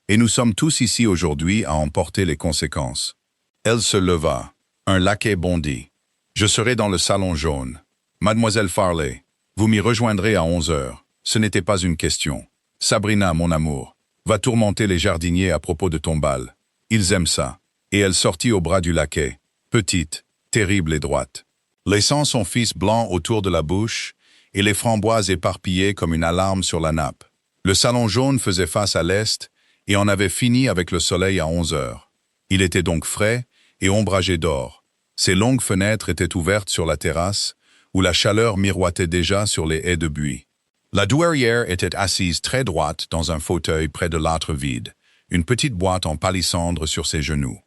Et nous sommes tous ici aujourd'hui à en porter les conséquences. » Elle se leva. Un laquais bondit. « Je serai dans le salon jaune. Mademoiselle Farley, vous m'y rejoindrez à 11 heures. Ce n'était pas une question. Sabrina, mon amour, va tourmenter les jardiniers à propos de ton bal. Ils aiment ça. » Et elle sortit au bras du laquais, petite, terrible et droite, laissant son fils blanc autour de la bouche et les framboises éparpillées comme une alarme sur la nappe. Le salon jaune faisait face à l'est et on avait fini avec le soleil à 11 heures. Il était donc frais et ombragé d'or. Ses longues fenêtres étaient ouvertes sur la terrasse, où la chaleur miroitait déjà sur les haies de buis. La douairière était assise très droite dans un fauteuil près de l'âtre vide, une petite boîte en palissandre sur ses genoux.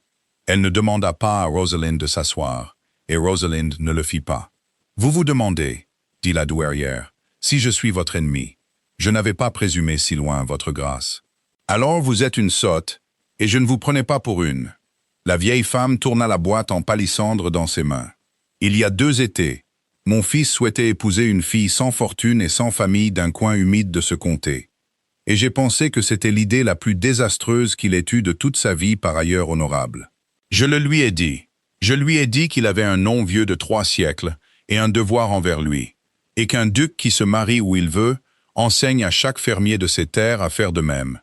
Elle ne demanda pas à Rosalind de s'asseoir, et Rosalind ne le fit pas. « Vous vous demandez, dit la douairière, si je suis votre ennemi. Je n'avais pas présumé si loin, votre grâce. Alors vous êtes une sotte, et je ne vous prenais pas pour une. » La vieille femme tourna la boîte en palissandre dans ses mains. « Il y a 2 étés, mon fils souhaitait épouser une fille sans fortune et sans famille d'un coin humide de ce comté. Et j'ai pensé que c'était l'idée la plus désastreuse qu'il ait eue de toute sa vie par ailleurs honorable. Je le lui ai dit. Je lui ai dit qu'il avait un nom vieux de 3 siècles et un devoir envers lui, et qu'un duc qui se marie où il veut enseigne à chaque fermier de ses terres à faire de même.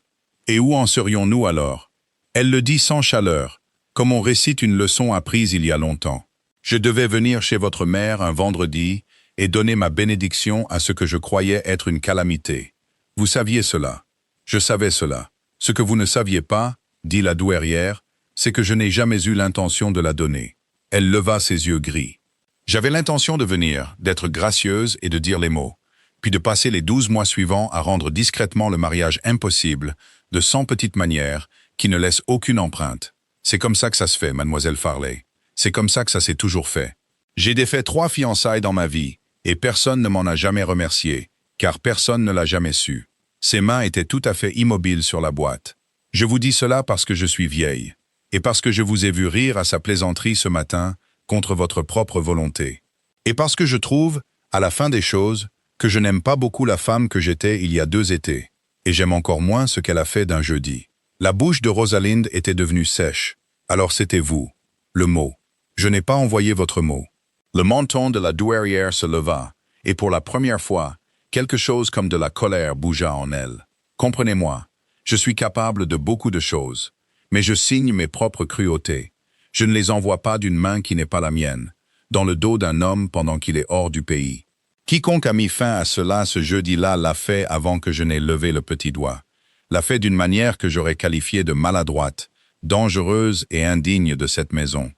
Et où en serions-nous alors? Elle le dit sans chaleur, comme on récite une leçon apprise il y a longtemps. Je devais venir chez votre mère un vendredi et donner ma bénédiction à ce que je croyais être une calamité. Vous saviez cela. Je savais cela. Ce que vous ne saviez pas, dit la douairière, c'est que je n'ai jamais eu l'intention de la donner. Elle leva ses yeux gris. J'avais l'intention de venir, d'être gracieuse et de dire les mots, puis de passer les 12 mois suivants à rendre discrètement le mariage impossible, de 100 petites manières, qui ne laissent aucune empreinte. C'est comme ça que ça se fait, mademoiselle Farley. C'est comme ça que ça s'est toujours fait. J'ai défait 3 fiançailles dans ma vie, et personne ne m'en a jamais remercié, car personne ne l'a jamais su. Ses mains étaient tout à fait immobiles sur la boîte. Je vous dis cela parce que je suis vieille. Et parce que je vous ai vu rire à sa plaisanterie ce matin contre votre propre volonté. Et parce que je trouve, à la fin des choses, que je n'aime pas beaucoup la femme que j'étais il y a 2 étés, et j'aime encore moins ce qu'elle a fait d'un jeudi. La bouche de Rosalind était devenue sèche. Alors c'était vous, le mot. Je n'ai pas envoyé votre mot. Le menton de la douairière se leva, et pour la première fois, quelque chose comme de la colère bougea en elle. Comprenez-moi, je suis capable de beaucoup de choses. Mais je signe mes propres cruautés. Je ne les envoie pas d'une main qui n'est pas la mienne, dans le dos d'un homme pendant qu'il est hors du pays. Quiconque a mis fin à cela ce jeudi-là l'a fait avant que je n'ai levé le petit doigt. L'a fait d'une manière que j'aurais qualifiée de maladroite, dangereuse et indigne de cette maison.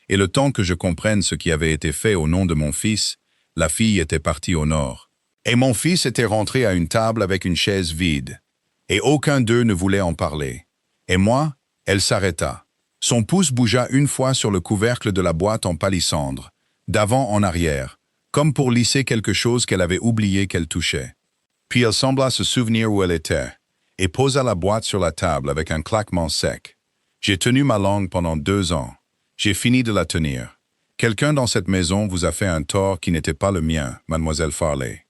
Et le temps que je comprenne ce qui avait été fait au nom de mon fils, la fille était partie au nord. Et mon fils était rentré à une table avec une chaise vide. Et aucun d'eux ne voulait en parler. Et moi, elle s'arrêta. Son pouce bougea une fois sur le couvercle de la boîte en palissandre, d'avant en arrière, comme pour lisser quelque chose qu'elle avait oublié qu'elle touchait. Puis elle sembla se souvenir où elle était, et posa la boîte sur la table avec un claquement sec. J'ai tenu ma langue pendant 2 ans. J'ai fini de la tenir. Quelqu'un dans cette maison vous a fait un tort qui n'était pas le mien, mademoiselle Farley.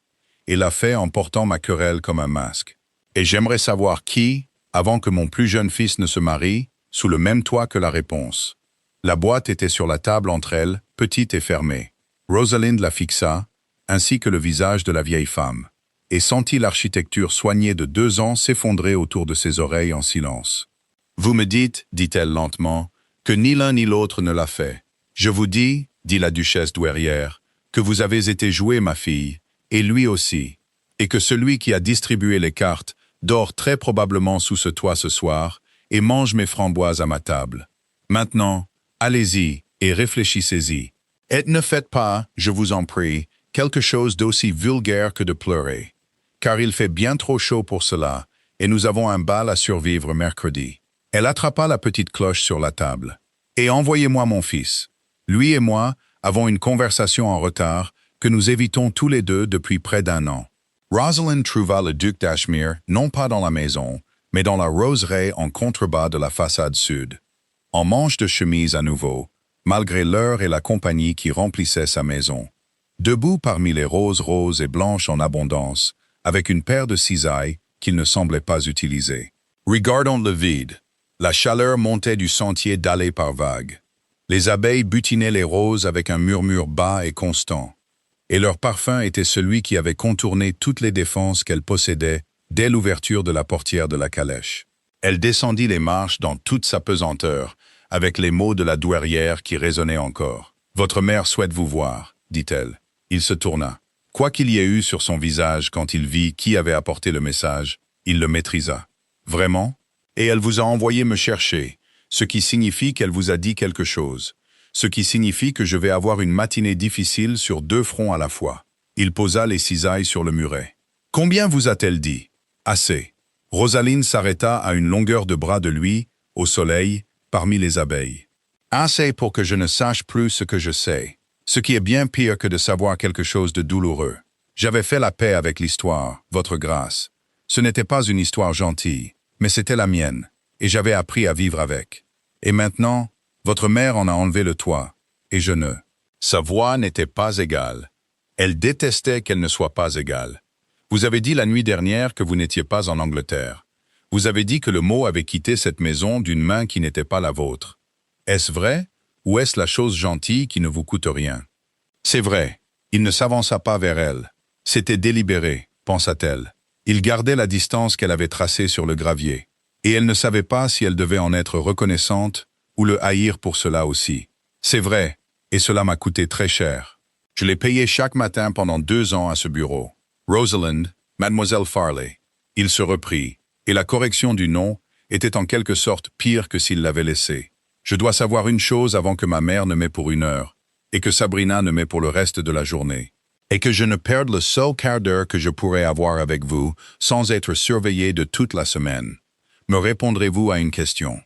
Et l'a fait en portant ma querelle comme un masque. Et j'aimerais savoir qui, avant que mon plus jeune fils ne se marie, sous le même toit que la réponse. La boîte était sur la table entre elles, petite et fermée. Rosalind la fixa, ainsi que le visage de la vieille femme, et sentit l'architecture soignée de 2 ans s'effondrer autour de ses oreilles en silence. « Vous me dites, dit-elle lentement, que ni l'un ni l'autre ne l'a fait. Je vous dis, dit la duchesse douairière, que vous avez été jouée, ma fille, et lui aussi, et que celui qui a distribué les cartes dort très probablement sous ce toit ce soir et mange mes framboises à ma table. Maintenant, allez-y et réfléchissez-y. Et ne faites pas, je vous en prie, quelque chose d'aussi vulgaire que de pleurer, car il fait bien trop chaud pour cela, et nous avons un bal à survivre mercredi. Elle attrapa la petite cloche sur la table. Et envoyez-moi mon fils. Lui et moi avons une conversation en retard que nous évitons tous les deux depuis près d'1 an. Rosalind trouva le duc d'Ashmere non pas dans la maison, mais dans la roseraie en contrebas de la façade sud. En manche de chemise à nouveau, malgré l'heure et la compagnie qui remplissaient sa maison. Debout parmi les roses et blanches en abondance, avec une paire de cisailles qu'il ne semblait pas utiliser. Regardons le vide. La chaleur montait du sentier dallé par vagues. Les abeilles butinaient les roses avec un murmure bas et constant. Et leur parfum était celui qui avait contourné toutes les défenses qu'elle possédait dès l'ouverture de la portière de la calèche. Elle descendit les marches dans toute sa pesanteur, avec les mots de la douairière qui résonnaient encore. « Votre mère souhaite vous voir », dit-elle. Il se tourna. Quoi qu'il y ait eu sur son visage quand il vit qui avait apporté le message, il le maîtrisa. « Vraiment ? Et elle vous a envoyé me chercher, ce qui signifie qu'elle vous a dit quelque chose. Ce qui signifie que je vais avoir une matinée difficile sur 2 fronts à la fois. » Il posa les cisailles sur le muret. « Combien vous a-t-elle dit ?»« Assez. » Rosaline s'arrêta à une longueur de bras de lui, au soleil, parmi les abeilles. « Assez pour que je ne sache plus ce que je sais, ce qui est bien pire que de savoir quelque chose de douloureux. J'avais fait la paix avec l'histoire, votre grâce. Ce n'était pas une histoire gentille, mais c'était la mienne, et j'avais appris à vivre avec. Et maintenant, votre mère en a enlevé le toit, et je ne. » Sa voix n'était pas égale. Elle détestait qu'elle ne soit pas égale. « Vous avez dit la nuit dernière que vous n'étiez pas en Angleterre. Vous avez dit que le mot avait quitté cette maison d'une main qui n'était pas la vôtre. Est-ce vrai, ou est-ce la chose gentille qui ne vous coûte rien? » C'est vrai, il ne s'avança pas vers elle. C'était délibéré, pensa-t-elle. Il gardait la distance qu'elle avait tracée sur le gravier, et elle ne savait pas si elle devait en être reconnaissante ou le haïr pour cela aussi. C'est vrai, et cela m'a coûté très cher. Je l'ai payé chaque matin pendant 2 ans à ce bureau. Rosalind, Mademoiselle Farley. Il se reprit, et la correction du nom était en quelque sorte pire que s'il l'avait laissé. Je dois savoir une chose avant que ma mère ne m'ait pour 1 heure, et que Sabrina ne m'ait pour le reste de la journée, et que je ne perde le seul quart d'heure que je pourrais avoir avec vous sans être surveillé de toute la semaine. Me répondrez-vous à une question?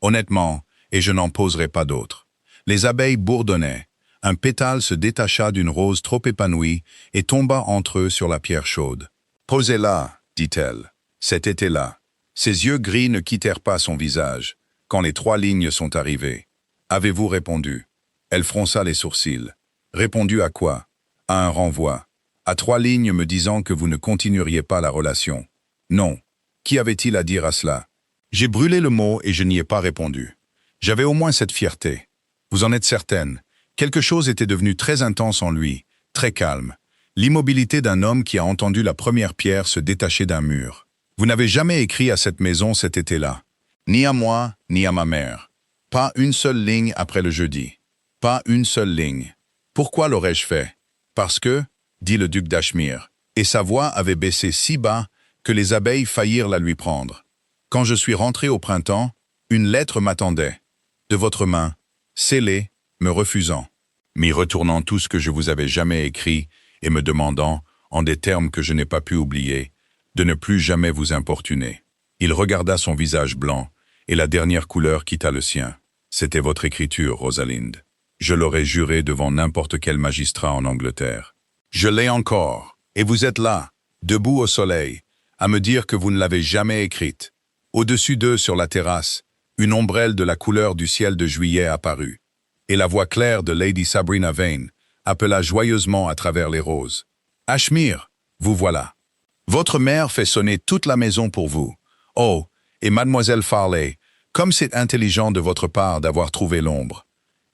Honnêtement, et je n'en poserai pas d'autre. Les abeilles bourdonnaient. Un pétale se détacha d'une rose trop épanouie et tomba entre eux sur la pierre chaude. « Posez-la, dit-elle. Cet été-là. » Ses yeux gris ne quittèrent pas son visage, quand les 3 lignes sont arrivées. « Avez-vous répondu ?» Elle fronça les sourcils. « Répondu à quoi ?»« À un renvoi. À 3 lignes me disant que vous ne continueriez pas la relation. »« Non. Qui avait-il à dire à cela ?» J'ai brûlé le mot et je n'y ai pas répondu. J'avais au moins cette fierté. Vous en êtes certaine. Quelque chose était devenu très intense en lui, très calme. L'immobilité d'un homme qui a entendu la première pierre se détacher d'un mur. Vous n'avez jamais écrit à cette maison cet été-là. Ni à moi, ni à ma mère. Pas une seule ligne après le jeudi. Pas une seule ligne. Pourquoi l'aurais-je fait? Parce que, dit le duc d'Ashmere, et sa voix avait baissé si bas que les abeilles faillirent la lui prendre. Quand je suis rentré au printemps, une lettre m'attendait. De votre main, scellée, me refusant, m'y retournant tout ce que je vous avais jamais écrit et me demandant, en des termes que je n'ai pas pu oublier, de ne plus jamais vous importuner. Il regarda son visage blanc, et la dernière couleur quitta le sien. C'était votre écriture, Rosalind. Je l'aurais juré devant n'importe quel magistrat en Angleterre. Je l'ai encore, et vous êtes là, debout au soleil, à me dire que vous ne l'avez jamais écrite. Au-dessus d'eux, sur la terrasse, une ombrelle de la couleur du ciel de juillet apparut, et la voix claire de Lady Sabrina Vane appela joyeusement à travers les roses. « Ashmere, vous voilà. Votre mère fait sonner toute la maison pour vous. Oh, et Mademoiselle Farley, comme c'est intelligent de votre part d'avoir trouvé l'ombre. »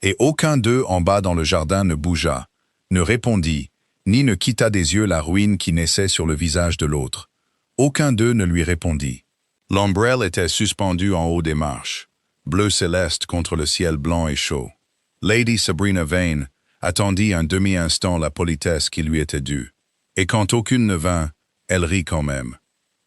Et aucun d'eux en bas dans le jardin ne bougea, ne répondit, ni ne quitta des yeux la ruine qui naissait sur le visage de l'autre. Aucun d'eux ne lui répondit. L'ombrelle était suspendue en haut des marches, bleu céleste contre le ciel blanc et chaud. Lady Sabrina Vane attendit un demi-instant la politesse qui lui était due. Et quand aucune ne vint, elle rit quand même.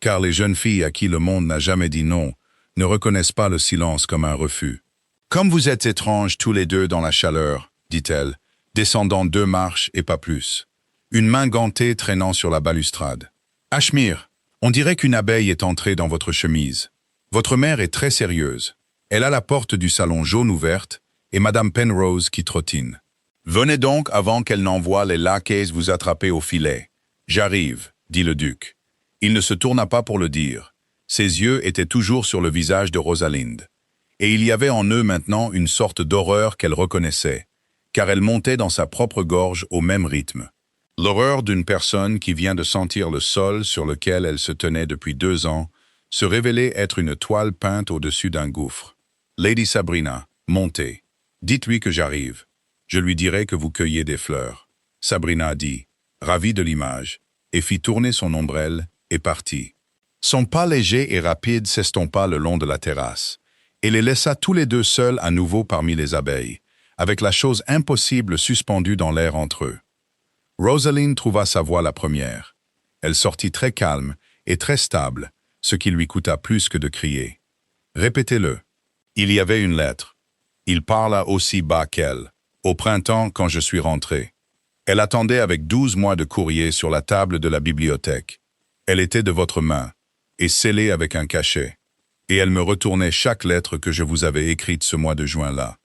Car les jeunes filles à qui le monde n'a jamais dit non ne reconnaissent pas le silence comme un refus. « Comme vous êtes étranges tous les deux dans la chaleur, dit-elle, descendant 2 marches et pas plus. Une main gantée traînant sur la balustrade. « Ashmere, On dirait qu'une abeille est entrée dans votre chemise. Votre mère est très sérieuse. Elle a la porte du salon jaune ouverte et Madame Penrose qui trottine. Venez donc avant qu'elle n'envoie les laquais vous attraper au filet. J'arrive, dit le duc. Il ne se tourna pas pour le dire. Ses yeux étaient toujours sur le visage de Rosalind. Et il y avait en eux maintenant une sorte d'horreur qu'elle reconnaissait, car elle montait dans sa propre gorge au même rythme. L'horreur d'une personne qui vient de sentir le sol sur lequel elle se tenait depuis 2 ans se révélait être une toile peinte au-dessus d'un gouffre. Lady Sabrina, montez. Dites-lui que j'arrive. Je lui dirai que vous cueillez des fleurs. Sabrina dit, ravie de l'image, et fit tourner son ombrelle et partit. Son pas léger et rapide s'estompa le long de la terrasse, et les laissa tous les deux seuls à nouveau parmi les abeilles, avec la chose impossible suspendue dans l'air entre eux. Rosalind trouva sa voix la première. Elle sortit très calme et très stable, ce qui lui coûta plus que de crier. Répétez-le. Il y avait une lettre. Il parla aussi bas qu'elle, au printemps quand je suis rentré. Elle attendait avec 12 mois de courrier sur la table de la bibliothèque. Elle était de votre main, et scellée avec un cachet. Et elle me retournait chaque lettre que je vous avais écrite ce mois de juin-là.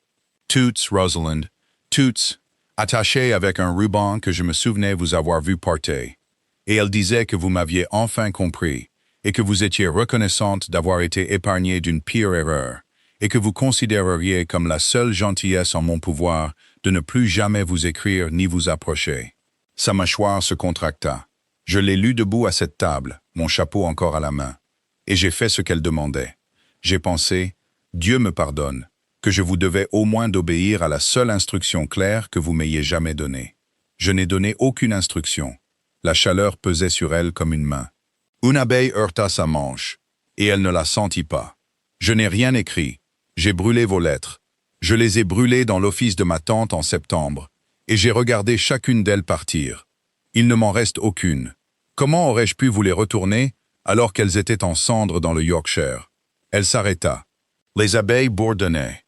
Toutes, Rosalind, toutes, attachées avec un ruban que je me souvenais vous avoir vu porter. Et elle disait que vous m'aviez enfin compris, et que vous étiez reconnaissante d'avoir été épargnée d'une pire erreur, et que vous considéreriez comme la seule gentillesse en mon pouvoir de ne plus jamais vous écrire ni vous approcher. Sa mâchoire se contracta. Je l'ai lu debout à cette table, mon chapeau encore à la main, et j'ai fait ce qu'elle demandait. J'ai pensé, Dieu me pardonne, que je vous devais au moins d'obéir à la seule instruction claire que vous m'ayez jamais donnée. Je n'ai donné aucune instruction. La chaleur pesait sur elle comme une main. Une abeille heurta sa manche, et elle ne la sentit pas. Je n'ai rien écrit. J'ai brûlé vos lettres. Je les ai brûlées dans l'office de ma tante en septembre, et j'ai regardé chacune d'elles partir. Il ne m'en reste aucune. Comment aurais-je pu vous les retourner alors qu'elles étaient en cendres dans le Yorkshire? Elle s'arrêta. Les abeilles bourdonnaient.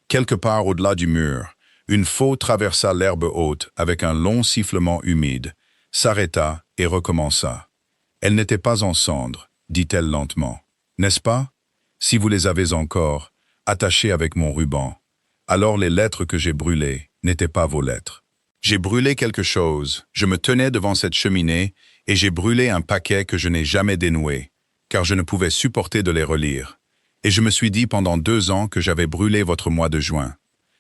Quelque part au-delà du mur, une faux traversa l'herbe haute avec un long sifflement humide, s'arrêta et recommença. Elle n'était pas en cendres, dit-elle lentement. N'est-ce pas? Si vous les avez encore, attachées avec mon ruban, alors les lettres que j'ai brûlées n'étaient pas vos lettres. J'ai brûlé quelque chose, je me tenais devant cette cheminée et j'ai brûlé un paquet que je n'ai jamais dénoué, car je ne pouvais supporter de les relire. Et je me suis dit pendant 2 ans que j'avais brûlé votre mois de juin.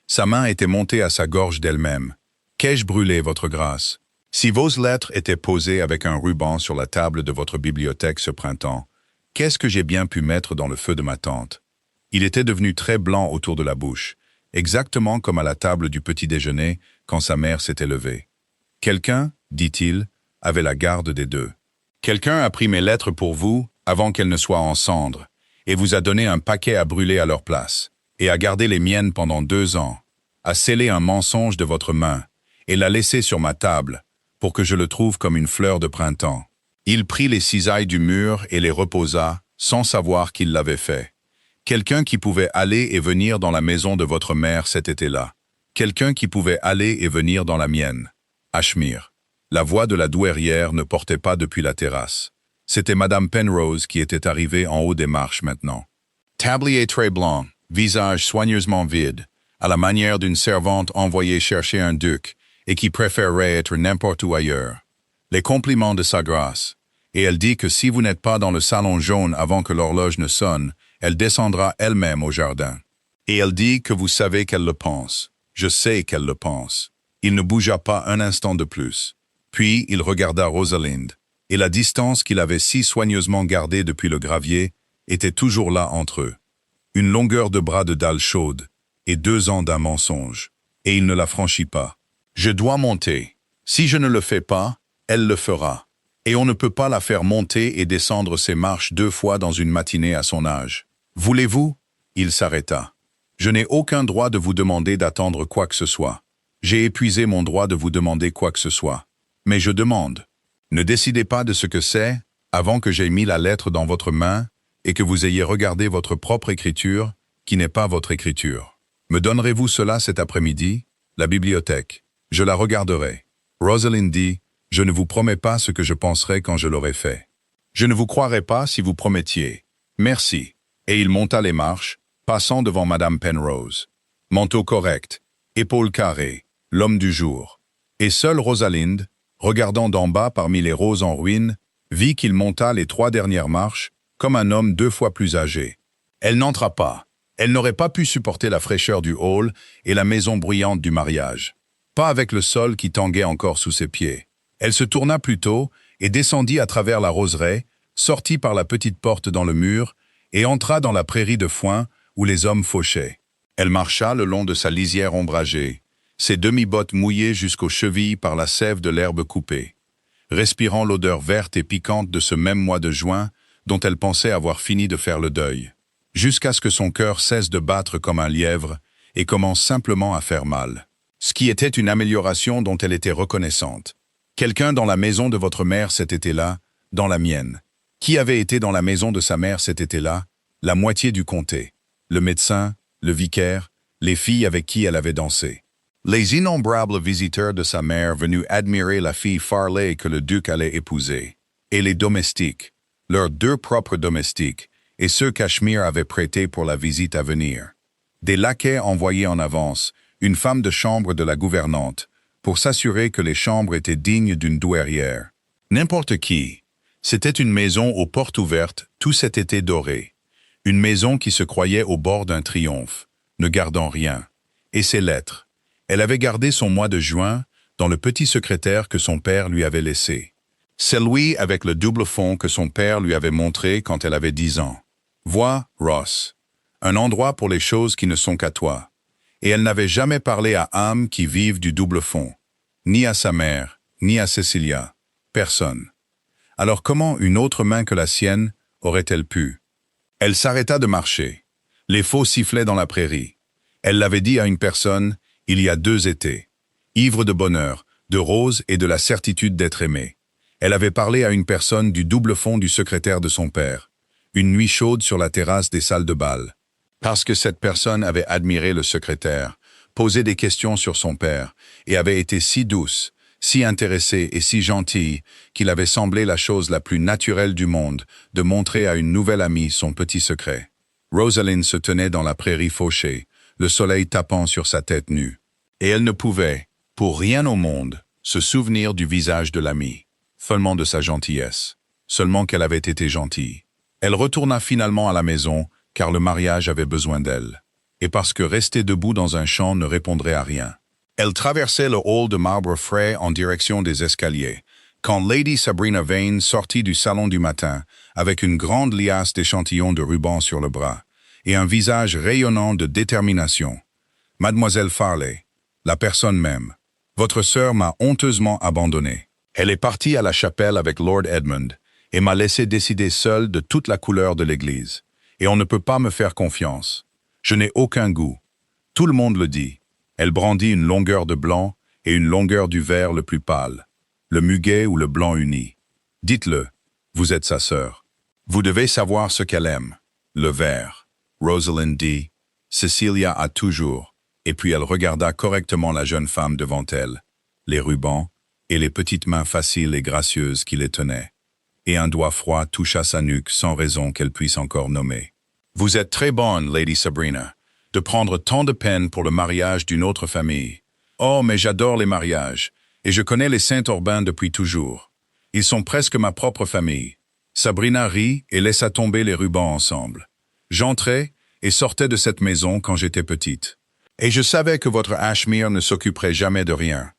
Sa main était montée à sa gorge d'elle-même. Qu'ai-je brûlé, votre grâce? Si vos lettres étaient posées avec un ruban sur la table de votre bibliothèque ce printemps, qu'est-ce que j'ai bien pu mettre dans le feu de ma tante? Il était devenu très blanc autour de la bouche, exactement comme à la table du petit-déjeuner quand sa mère s'était levée. Quelqu'un, dit-il, avait la garde des deux. Quelqu'un a pris mes lettres pour vous avant qu'elles ne soient en cendres, et vous a donné un paquet à brûler à leur place, et a gardé les miennes pendant 2 ans, a scellé un mensonge de votre main, et l'a laissé sur ma table, pour que je le trouve comme une fleur de printemps. Il prit les cisailles du mur et les reposa, sans savoir qu'il l'avait fait. Quelqu'un qui pouvait aller et venir dans la maison de votre mère cet été-là. Quelqu'un qui pouvait aller et venir dans la mienne. Ashmere. La voix de la douairière ne portait pas depuis la terrasse. C'était Madame Penrose qui était arrivée en haut des marches maintenant. Tablier très blanc, visage soigneusement vide, à la manière d'une servante envoyée chercher un duc et qui préférerait être n'importe où ailleurs. Les compliments de sa grâce. Et elle dit que si vous n'êtes pas dans le salon jaune avant que l'horloge ne sonne, elle descendra elle-même au jardin. Et elle dit que vous savez qu'elle le pense. Je sais qu'elle le pense. Il ne bougea pas un instant de plus. Puis il regarda Rosalind, et la distance qu'il avait si soigneusement gardée depuis le gravier était toujours là entre eux. Une longueur de bras de dalle chaude, et 2 ans d'un mensonge. Et il ne la franchit pas. Je dois monter. Si je ne le fais pas, elle le fera. Et on ne peut pas la faire monter et descendre ses marches 2 fois dans une matinée à son âge. Voulez-vous? Il s'arrêta. Je n'ai aucun droit de vous demander d'attendre quoi que ce soit. J'ai épuisé mon droit de vous demander quoi que ce soit. Mais je demande. Ne décidez pas de ce que c'est avant que j'aie mis la lettre dans votre main et que vous ayez regardé votre propre écriture, qui n'est pas votre écriture. Me donnerez-vous cela cet après-midi? La bibliothèque. Je la regarderai. Rosalind dit, je ne vous promets pas ce que je penserai quand je l'aurai fait. Je ne vous croirais pas si vous promettiez. Merci. Et il monta les marches, passant devant Madame Penrose. Manteau correct, épaules carrées, l'homme du jour. Et seule Rosalind, regardant d'en bas parmi les roses en ruine, vit qu'il monta les 3 dernières marches, comme un homme 2 fois plus âgé. Elle n'entra pas. Elle n'aurait pas pu supporter la fraîcheur du hall et la maison bruyante du mariage. Pas avec le sol qui tanguait encore sous ses pieds. Elle se tourna plutôt et descendit à travers la roseraie, sortit par la petite porte dans le mur et entra dans la prairie de foin où les hommes fauchaient. Elle marcha le long de sa lisière ombragée, ses demi-bottes mouillées jusqu'aux chevilles par la sève de l'herbe coupée, respirant l'odeur verte et piquante de ce même mois de juin dont elle pensait avoir fini de faire le deuil, jusqu'à ce que son cœur cesse de battre comme un lièvre et commence simplement à faire mal. Ce qui était une amélioration dont elle était reconnaissante. Quelqu'un dans la maison de votre mère cet été-là, dans la mienne. Qui avait été dans la maison de sa mère cet été-là? La moitié du comté. Le médecin, le vicaire, les filles avec qui elle avait dansé. Les innombrables visiteurs de sa mère venus admirer la fille Farley que le duc allait épouser. Et les domestiques, leurs 2 propres domestiques, et ceux qu'Ashmir avait prêtés pour la visite à venir. Des laquais envoyés en avance, une femme de chambre de la gouvernante, pour s'assurer que les chambres étaient dignes d'une douairière. N'importe qui. C'était une maison aux portes ouvertes tout cet été doré. Une maison qui se croyait au bord d'un triomphe, ne gardant rien. Et ses lettres. Elle avait gardé son mois de juin dans le petit secrétaire que son père lui avait laissé. Celui avec le double fond que son père lui avait montré quand elle avait 10 ans. Vois, Ross, un endroit pour les choses qui ne sont qu'à toi. Et elle n'avait jamais parlé à âmes qui vivent du double fond. Ni à sa mère, ni à Cecilia. Personne. Alors comment une autre main que la sienne aurait-elle pu? Elle s'arrêta de marcher. Les faux sifflaient dans la prairie. Elle l'avait dit à une personne, il y a 2 étés. Ivre de bonheur, de roses et de la certitude d'être aimée. Elle avait parlé à une personne du double fond du secrétaire de son père. Une nuit chaude sur la terrasse des salles de bal. Parce que cette personne avait admiré le secrétaire, posé des questions sur son père, et avait été si douce, si intéressée et si gentille, qu'il avait semblé la chose la plus naturelle du monde de montrer à une nouvelle amie son petit secret. Rosalind se tenait dans la prairie fauchée, le soleil tapant sur sa tête nue. Et elle ne pouvait, pour rien au monde, se souvenir du visage de l'amie, seulement de sa gentillesse, seulement qu'elle avait été gentille. Elle retourna finalement à la maison, car le mariage avait besoin d'elle, et parce que rester debout dans un champ ne répondrait à rien. Elle traversait le hall de marbre frais en direction des escaliers, quand Lady Sabrina Vane sortit du salon du matin, avec une grande liasse d'échantillons de ruban sur le bras, et un visage rayonnant de détermination. « Mademoiselle Farley, la personne même, votre sœur m'a honteusement abandonné. Elle est partie à la chapelle avec Lord Edmund, et m'a laissé décider seule de toute la couleur de l'église. Et on ne peut pas me faire confiance. Je n'ai aucun goût. Tout le monde le dit. Elle brandit une longueur de blanc et une longueur du vert le plus pâle. Le muguet ou le blanc uni. Dites-le, vous êtes sa sœur. Vous devez savoir ce qu'elle aime. Le vert. Rosalind dit. Cecilia a toujours. Et puis elle regarda correctement la jeune femme devant elle. Les rubans et les petites mains faciles et gracieuses qui les tenaient. Et un doigt froid toucha sa nuque sans raison qu'elle puisse encore nommer. Vous êtes très bonne, Lady Sabrina, de prendre tant de peine pour le mariage d'une autre famille. Oh, mais j'adore les mariages, et je connais les Saint-Aubin depuis toujours. Ils sont presque ma propre famille. Sabrina rit et laissa tomber les rubans ensemble. J'entrais et sortais de cette maison quand j'étais petite. Et je savais que votre Ashmere ne s'occuperait jamais de rien.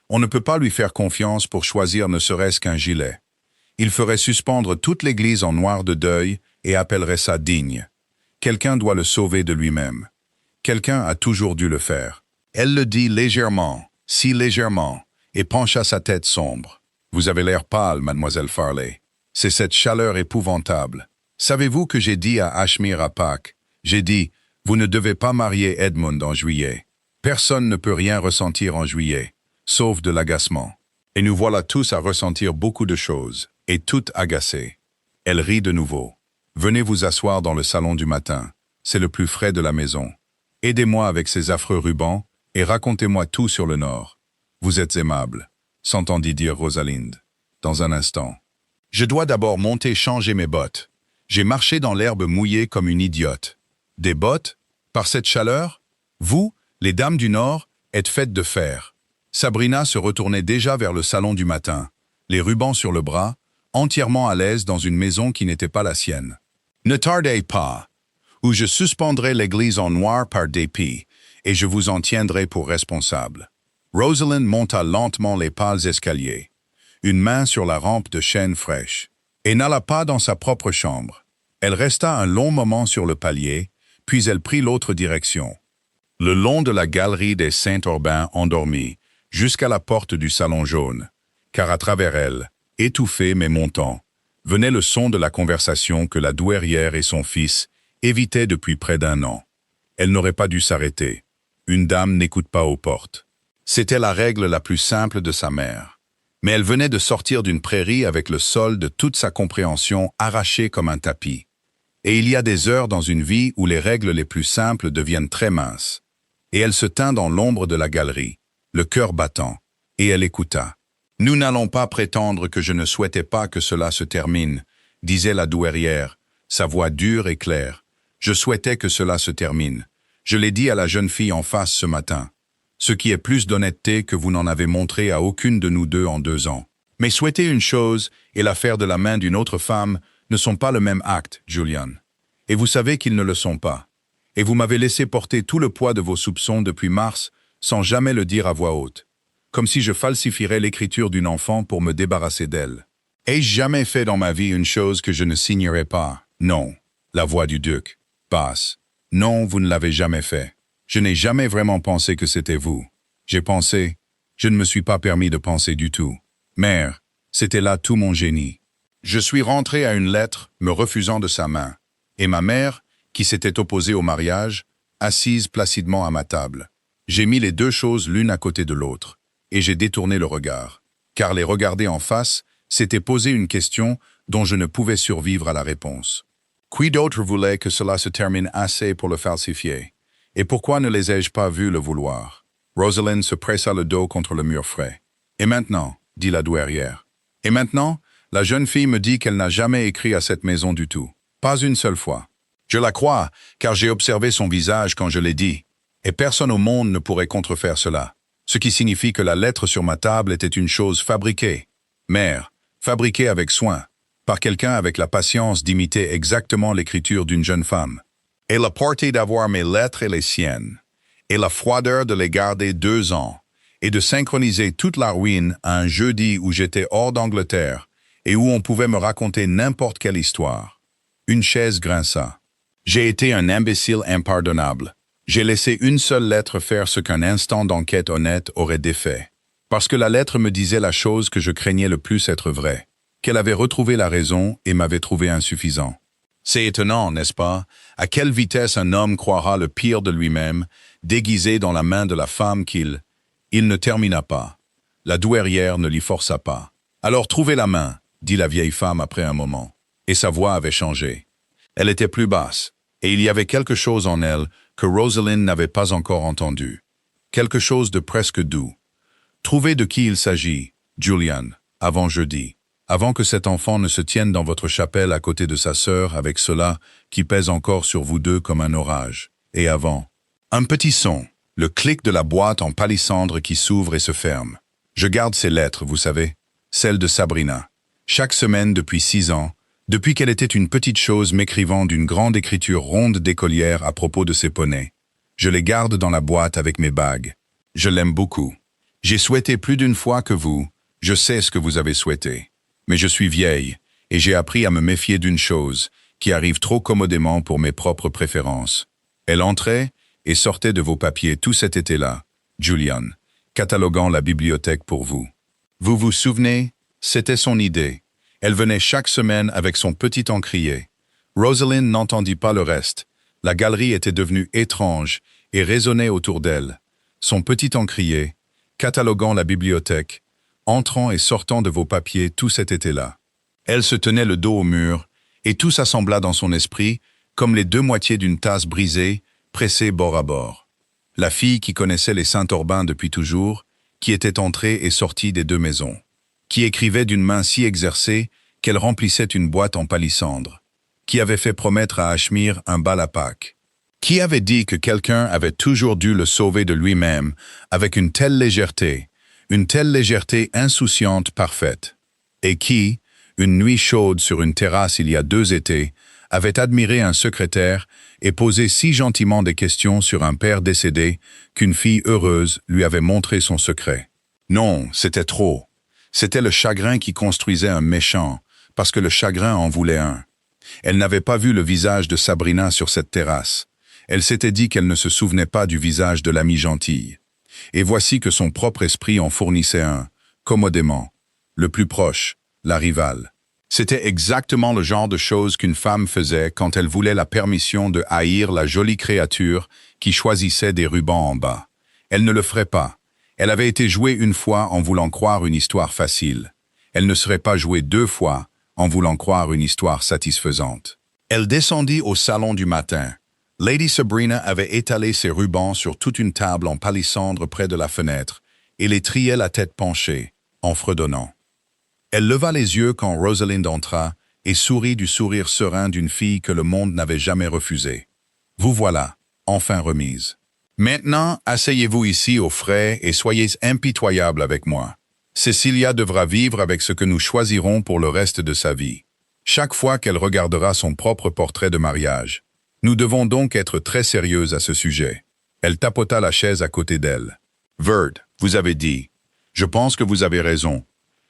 On ne peut pas lui faire confiance pour choisir ne serait-ce qu'un gilet. Il ferait suspendre toute l'église en noir de deuil et appellerait ça digne. Quelqu'un doit le sauver de lui-même. Quelqu'un a toujours dû le faire. Elle le dit légèrement, si légèrement, et pencha sa tête sombre. Vous avez l'air pâle, mademoiselle Farley. C'est cette chaleur épouvantable. Savez-vous que j'ai dit à Ashmere à Pâques? J'ai dit, vous ne devez pas marier Edmund en juillet. Personne ne peut rien ressentir en juillet, sauf de l'agacement. Et nous voilà tous à ressentir beaucoup de choses, et toutes agacées. Elle rit de nouveau. Venez vous asseoir dans le salon du matin. C'est le plus frais de la maison. Aidez-moi avec ces affreux rubans et racontez-moi tout sur le Nord. Vous êtes aimable, s'entendit dire Rosalind. Dans un instant. Je dois d'abord monter changer mes bottes. J'ai marché dans l'herbe mouillée comme une idiote. Des bottes? Par cette chaleur? Vous, les dames du Nord, êtes faites de fer. Sabrina se retournait déjà vers le salon du matin, les rubans sur le bras, entièrement à l'aise dans une maison qui n'était pas la sienne. Ne tardez pas, ou je suspendrai l'église en noir par dépit, et je vous en tiendrai pour responsable. Rosalind monta lentement les pâles escaliers, une main sur la rampe de chêne fraîche, et n'alla pas dans sa propre chambre. Elle resta un long moment sur le palier, puis elle prit l'autre direction. Le long de la galerie des Saint-Urbain endormie, jusqu'à la porte du salon jaune, car à travers elle, étouffé mais montant, venait le son de la conversation que la douairière et son fils évitaient depuis près d'un an. Elle n'aurait pas dû s'arrêter. Une dame n'écoute pas aux portes. C'était la règle la plus simple de sa mère. Mais elle venait de sortir d'une prairie avec le sol de toute sa compréhension arraché comme un tapis. Et il y a des heures dans une vie où les règles les plus simples deviennent très minces. Et elle se tint dans l'ombre de la galerie, le cœur battant, et elle écouta. « Nous n'allons pas prétendre que je ne souhaitais pas que cela se termine, » disait la douairière, sa voix dure et claire. « Je souhaitais que cela se termine. Je l'ai dit à la jeune fille en face ce matin. Ce qui est plus d'honnêteté que vous n'en avez montré à aucune de nous deux en 2 ans. Mais souhaiter une chose et la faire de la main d'une autre femme ne sont pas le même acte, Julian. Et vous savez qu'ils ne le sont pas. Et vous m'avez laissé porter tout le poids de vos soupçons depuis mars sans jamais le dire à voix haute. Comme si je falsifierais l'écriture d'une enfant pour me débarrasser d'elle. Ai-je jamais fait dans ma vie une chose que je ne signerais pas? Non. La voix du duc. Basse. Non, vous ne l'avez jamais fait. Je n'ai jamais vraiment pensé que c'était vous. J'ai pensé. Je ne me suis pas permis de penser du tout. Mère, c'était là tout mon génie. Je suis rentré à une lettre me refusant de sa main. Et ma mère, qui s'était opposée au mariage, assise placidement à ma table. J'ai mis les deux choses l'une à côté de l'autre. Et j'ai détourné le regard, car les regarder en face, c'était poser une question dont je ne pouvais survivre à la réponse. Qui d'autre voulait que cela se termine assez pour le falsifier? Et pourquoi ne les ai-je pas vus le vouloir? Rosalind se pressa le dos contre le mur frais. Et maintenant, dit la douairière. Et maintenant, la jeune fille me dit qu'elle n'a jamais écrit à cette maison du tout. Pas une seule fois. Je la crois, car j'ai observé son visage quand je l'ai dit. Et personne au monde ne pourrait contrefaire cela. Ce qui signifie que la lettre sur ma table était une chose fabriquée. Mère, fabriquée avec soin, par quelqu'un avec la patience d'imiter exactement l'écriture d'une jeune femme. Et la portée d'avoir mes lettres et les siennes. Et la froideur de les garder 2 ans. Et de synchroniser toute la ruine à un jeudi où j'étais hors d'Angleterre et où on pouvait me raconter n'importe quelle histoire. Une chaise grinça. J'ai été un imbécile impardonnable. J'ai laissé une seule lettre faire ce qu'un instant d'enquête honnête aurait défait. Parce que la lettre me disait la chose que je craignais le plus être vraie, qu'elle avait retrouvé la raison et m'avait trouvé insuffisant. C'est étonnant, n'est-ce pas, à quelle vitesse un homme croira le pire de lui-même, déguisé dans la main de la femme qu'il ne termina pas. La douairière ne l'y força pas. Alors trouvez la main, dit la vieille femme après un moment. Et sa voix avait changé. Elle était plus basse, et il y avait quelque chose en elle que Rosalind n'avait pas encore entendu. Quelque chose de presque doux. Trouvez de qui il s'agit, Julian, avant jeudi, avant que cet enfant ne se tienne dans votre chapelle à côté de sa sœur avec cela qui pèse encore sur vous deux comme un orage. Et avant. Un petit son, le clic de la boîte en palissandre qui s'ouvre et se ferme. Je garde ces lettres, vous savez, celles de Sabrina. Chaque semaine depuis 6 ans, depuis qu'elle était une petite chose m'écrivant d'une grande écriture ronde d'écolière à propos de ses poneys. Je les garde dans la boîte avec mes bagues. Je l'aime beaucoup. J'ai souhaité plus d'une fois que vous, je sais ce que vous avez souhaité. Mais je suis vieille, et j'ai appris à me méfier d'une chose, qui arrive trop commodément pour mes propres préférences. Elle entrait et sortait de vos papiers tout cet été-là, Julian, cataloguant la bibliothèque pour vous. Vous vous souvenez? C'était son idée. Elle venait chaque semaine avec son petit encrier. Rosalind n'entendit pas le reste. La galerie était devenue étrange et résonnait autour d'elle. Son petit encrier, cataloguant la bibliothèque, entrant et sortant de vos papiers tout cet été-là. Elle se tenait le dos au mur, et tout s'assembla dans son esprit comme les 2 moitiés d'une tasse brisée, pressée bord à bord. La fille qui connaissait les Saint-Urbain depuis toujours, qui était entrée et sortie des 2 maisons, qui écrivait d'une main si exercée qu'elle remplissait une boîte en palissandre? Qui avait fait promettre à Ashmir un bal à Pâques? Qui avait dit que quelqu'un avait toujours dû le sauver de lui-même avec une telle légèreté insouciante parfaite? Et qui, une nuit chaude sur une terrasse il y a 2 étés, avait admiré un secrétaire et posé si gentiment des questions sur un père décédé qu'une fille heureuse lui avait montré son secret? Non, c'était trop. C'était le chagrin qui construisait un méchant, parce que le chagrin en voulait un. Elle n'avait pas vu le visage de Sabrina sur cette terrasse. Elle s'était dit qu'elle ne se souvenait pas du visage de l'amie gentille. Et voici que son propre esprit en fournissait un, commodément. Le plus proche, la rivale. C'était exactement le genre de choses qu'une femme faisait quand elle voulait la permission de haïr la jolie créature qui choisissait des rubans en bas. Elle ne le ferait pas. Elle avait été jouée une fois en voulant croire une histoire facile. Elle ne serait pas jouée 2 fois en voulant croire une histoire satisfaisante. Elle descendit au salon du matin. Lady Sabrina avait étalé ses rubans sur toute une table en palissandre près de la fenêtre et les triait la tête penchée, en fredonnant. Elle leva les yeux quand Rosalind entra et sourit du sourire serein d'une fille que le monde n'avait jamais refusée. « Vous voilà, enfin remise. Maintenant, asseyez-vous ici au frais et soyez impitoyable avec moi. Cecilia devra vivre avec ce que nous choisirons pour le reste de sa vie. Chaque fois qu'elle regardera son propre portrait de mariage. Nous devons donc être très sérieuses à ce sujet. » Elle tapota la chaise à côté d'elle. « Verd, vous avez dit. Je pense que vous avez raison.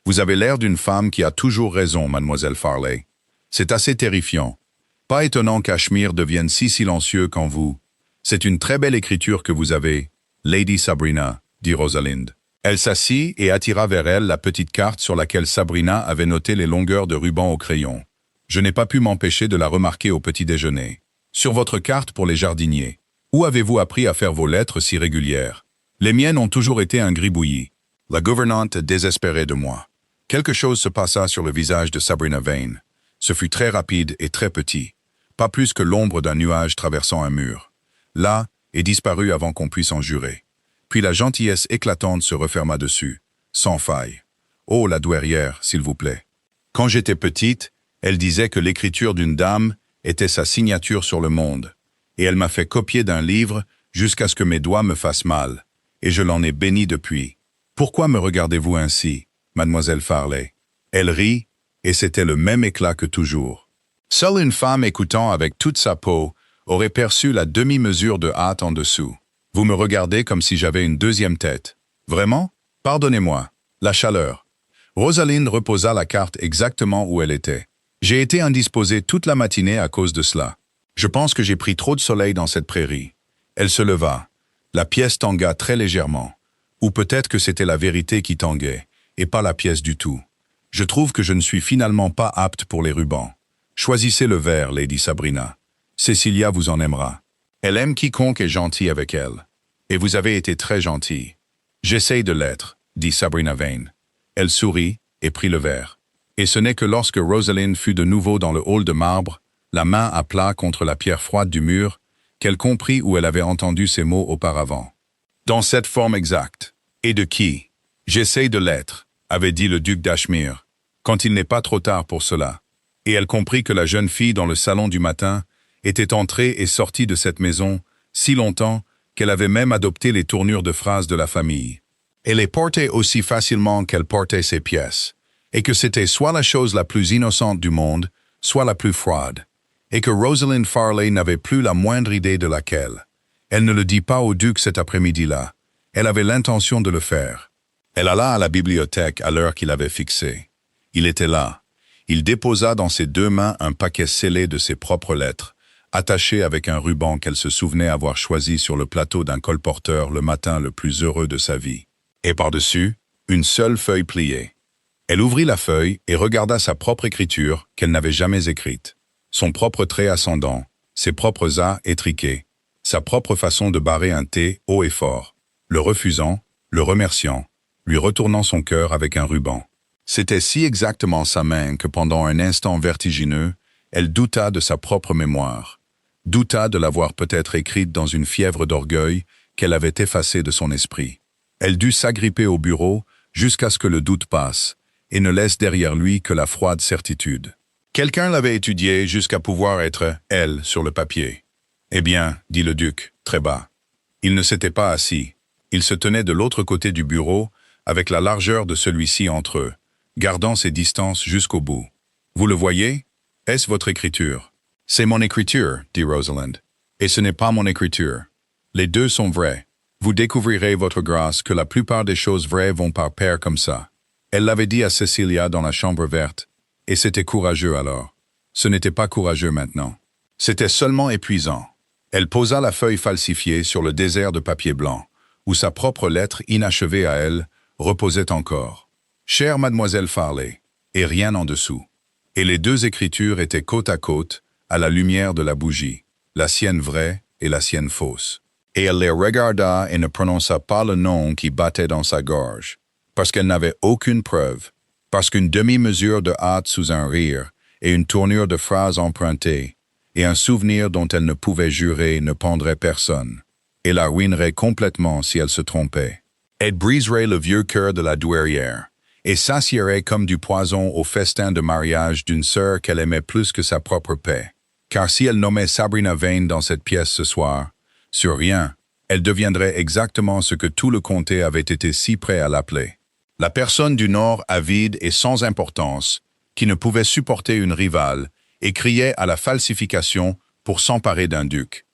Vous avez l'air d'une femme qui a toujours raison, mademoiselle Farley. C'est assez terrifiant. Pas étonnant qu'Ashmir devienne si silencieux quand vous... C'est une très belle écriture que vous avez, Lady Sabrina, dit Rosalind. Elle s'assit et attira vers elle la petite carte sur laquelle Sabrina avait noté les longueurs de ruban au crayon. Je n'ai pas pu m'empêcher de la remarquer au petit déjeuner. Sur votre carte pour les jardiniers. Où avez-vous appris à faire vos lettres si régulières? Les miennes ont toujours été un gribouillis. La gouvernante désespérait de moi. Quelque chose se passa sur le visage de Sabrina Vane. Ce fut très rapide et très petit. Pas plus que l'ombre d'un nuage traversant un mur. Là, et disparut avant qu'on puisse en jurer. Puis la gentillesse éclatante se referma dessus, sans faille. Oh, la douairière, s'il vous plaît. Quand j'étais petite, elle disait que l'écriture d'une dame était sa signature sur le monde, et elle m'a fait copier d'un livre jusqu'à ce que mes doigts me fassent mal, et je l'en ai béni depuis. Pourquoi me regardez-vous ainsi, mademoiselle Farley? Elle rit, et c'était le même éclat que toujours. Seule une femme écoutant avec toute sa peau aurait perçu la demi-mesure de hâte en dessous. Vous me regardez comme si j'avais une deuxième tête. Vraiment? Pardonnez-moi. La chaleur. Rosalind reposa la carte exactement où elle était. J'ai été indisposée toute la matinée à cause de cela. Je pense que j'ai pris trop de soleil dans cette prairie. Elle se leva. La pièce tangua très légèrement. Ou peut-être que c'était la vérité qui tanguait, et pas la pièce du tout. Je trouve que je ne suis finalement pas apte pour les rubans. Choisissez le vert, Lady Sabrina. Cecilia vous en aimera. Elle aime quiconque est gentil avec elle. Et vous avez été très gentil. J'essaye de l'être, dit Sabrina Vane. Elle sourit et prit le verre. Et ce n'est que lorsque Rosalind fut de nouveau dans le hall de marbre, la main à plat contre la pierre froide du mur, qu'elle comprit où elle avait entendu ces mots auparavant. Dans cette forme exacte. Et de qui? J'essaye de l'être, avait dit le duc d'Ashmir, quand il n'est pas trop tard pour cela. Et elle comprit que la jeune fille dans le salon du matin était entrée et sortie de cette maison si longtemps qu'elle avait même adopté les tournures de phrases de la famille. Elle les portait aussi facilement qu'elle portait ses pièces, et que c'était soit la chose la plus innocente du monde, soit la plus froide, et que Rosalind Farley n'avait plus la moindre idée de laquelle. Elle ne le dit pas au duc cet après-midi-là. Elle avait l'intention de le faire. Elle alla à la bibliothèque à l'heure qu'il avait fixée. Il était là. Il déposa dans ses 2 mains un paquet scellé de ses propres lettres, attaché avec un ruban qu'elle se souvenait avoir choisi sur le plateau d'un colporteur le matin le plus heureux de sa vie. Et par-dessus, une seule feuille pliée. Elle ouvrit la feuille et regarda sa propre écriture qu'elle n'avait jamais écrite. Son propre trait ascendant, ses propres A étriqués, sa propre façon de barrer un T haut et fort, le refusant, le remerciant, lui retournant son cœur avec un ruban. C'était si exactement sa main que pendant un instant vertigineux, elle douta de sa propre mémoire. Douta de l'avoir peut-être écrite dans une fièvre d'orgueil qu'elle avait effacée de son esprit. Elle dut s'agripper au bureau jusqu'à ce que le doute passe, et ne laisse derrière lui que la froide certitude. Quelqu'un l'avait étudié jusqu'à pouvoir être « elle » sur le papier. « Eh bien, dit le duc, très bas. » Il ne s'était pas assis. Il se tenait de l'autre côté du bureau, avec la largeur de celui-ci entre eux, gardant ses distances jusqu'au bout. « Vous le voyez? Est-ce votre écriture? »« C'est mon écriture, dit Rosalind. Et ce n'est pas mon écriture. Les deux sont vrais. Vous découvrirez, votre grâce, que la plupart des choses vraies vont par paire comme ça. » Elle l'avait dit à Cecilia dans la chambre verte, et c'était courageux alors. Ce n'était pas courageux maintenant. C'était seulement épuisant. Elle posa la feuille falsifiée sur le désert de papier blanc, où sa propre lettre inachevée à elle reposait encore. « Chère mademoiselle Farley » et rien en dessous. Et les deux écritures étaient côte à côte, à la lumière de la bougie, la sienne vraie et la sienne fausse. Et elle les regarda et ne prononça pas le nom qui battait dans sa gorge, parce qu'elle n'avait aucune preuve, parce qu'une demi-mesure de hâte sous un rire et une tournure de phrase empruntée, et un souvenir dont elle ne pouvait jurer ne pendrait personne, et la ruinerait complètement si elle se trompait. Elle briserait le vieux cœur de la douairière, et s'assierait comme du poison au festin de mariage d'une sœur qu'elle aimait plus que sa propre paix. Car si elle nommait Sabrina Vane dans cette pièce ce soir, sur rien, elle deviendrait exactement ce que tout le comté avait été si prêt à l'appeler. La personne du Nord avide et sans importance, qui ne pouvait supporter une rivale, et criait à la falsification pour s'emparer d'un duc.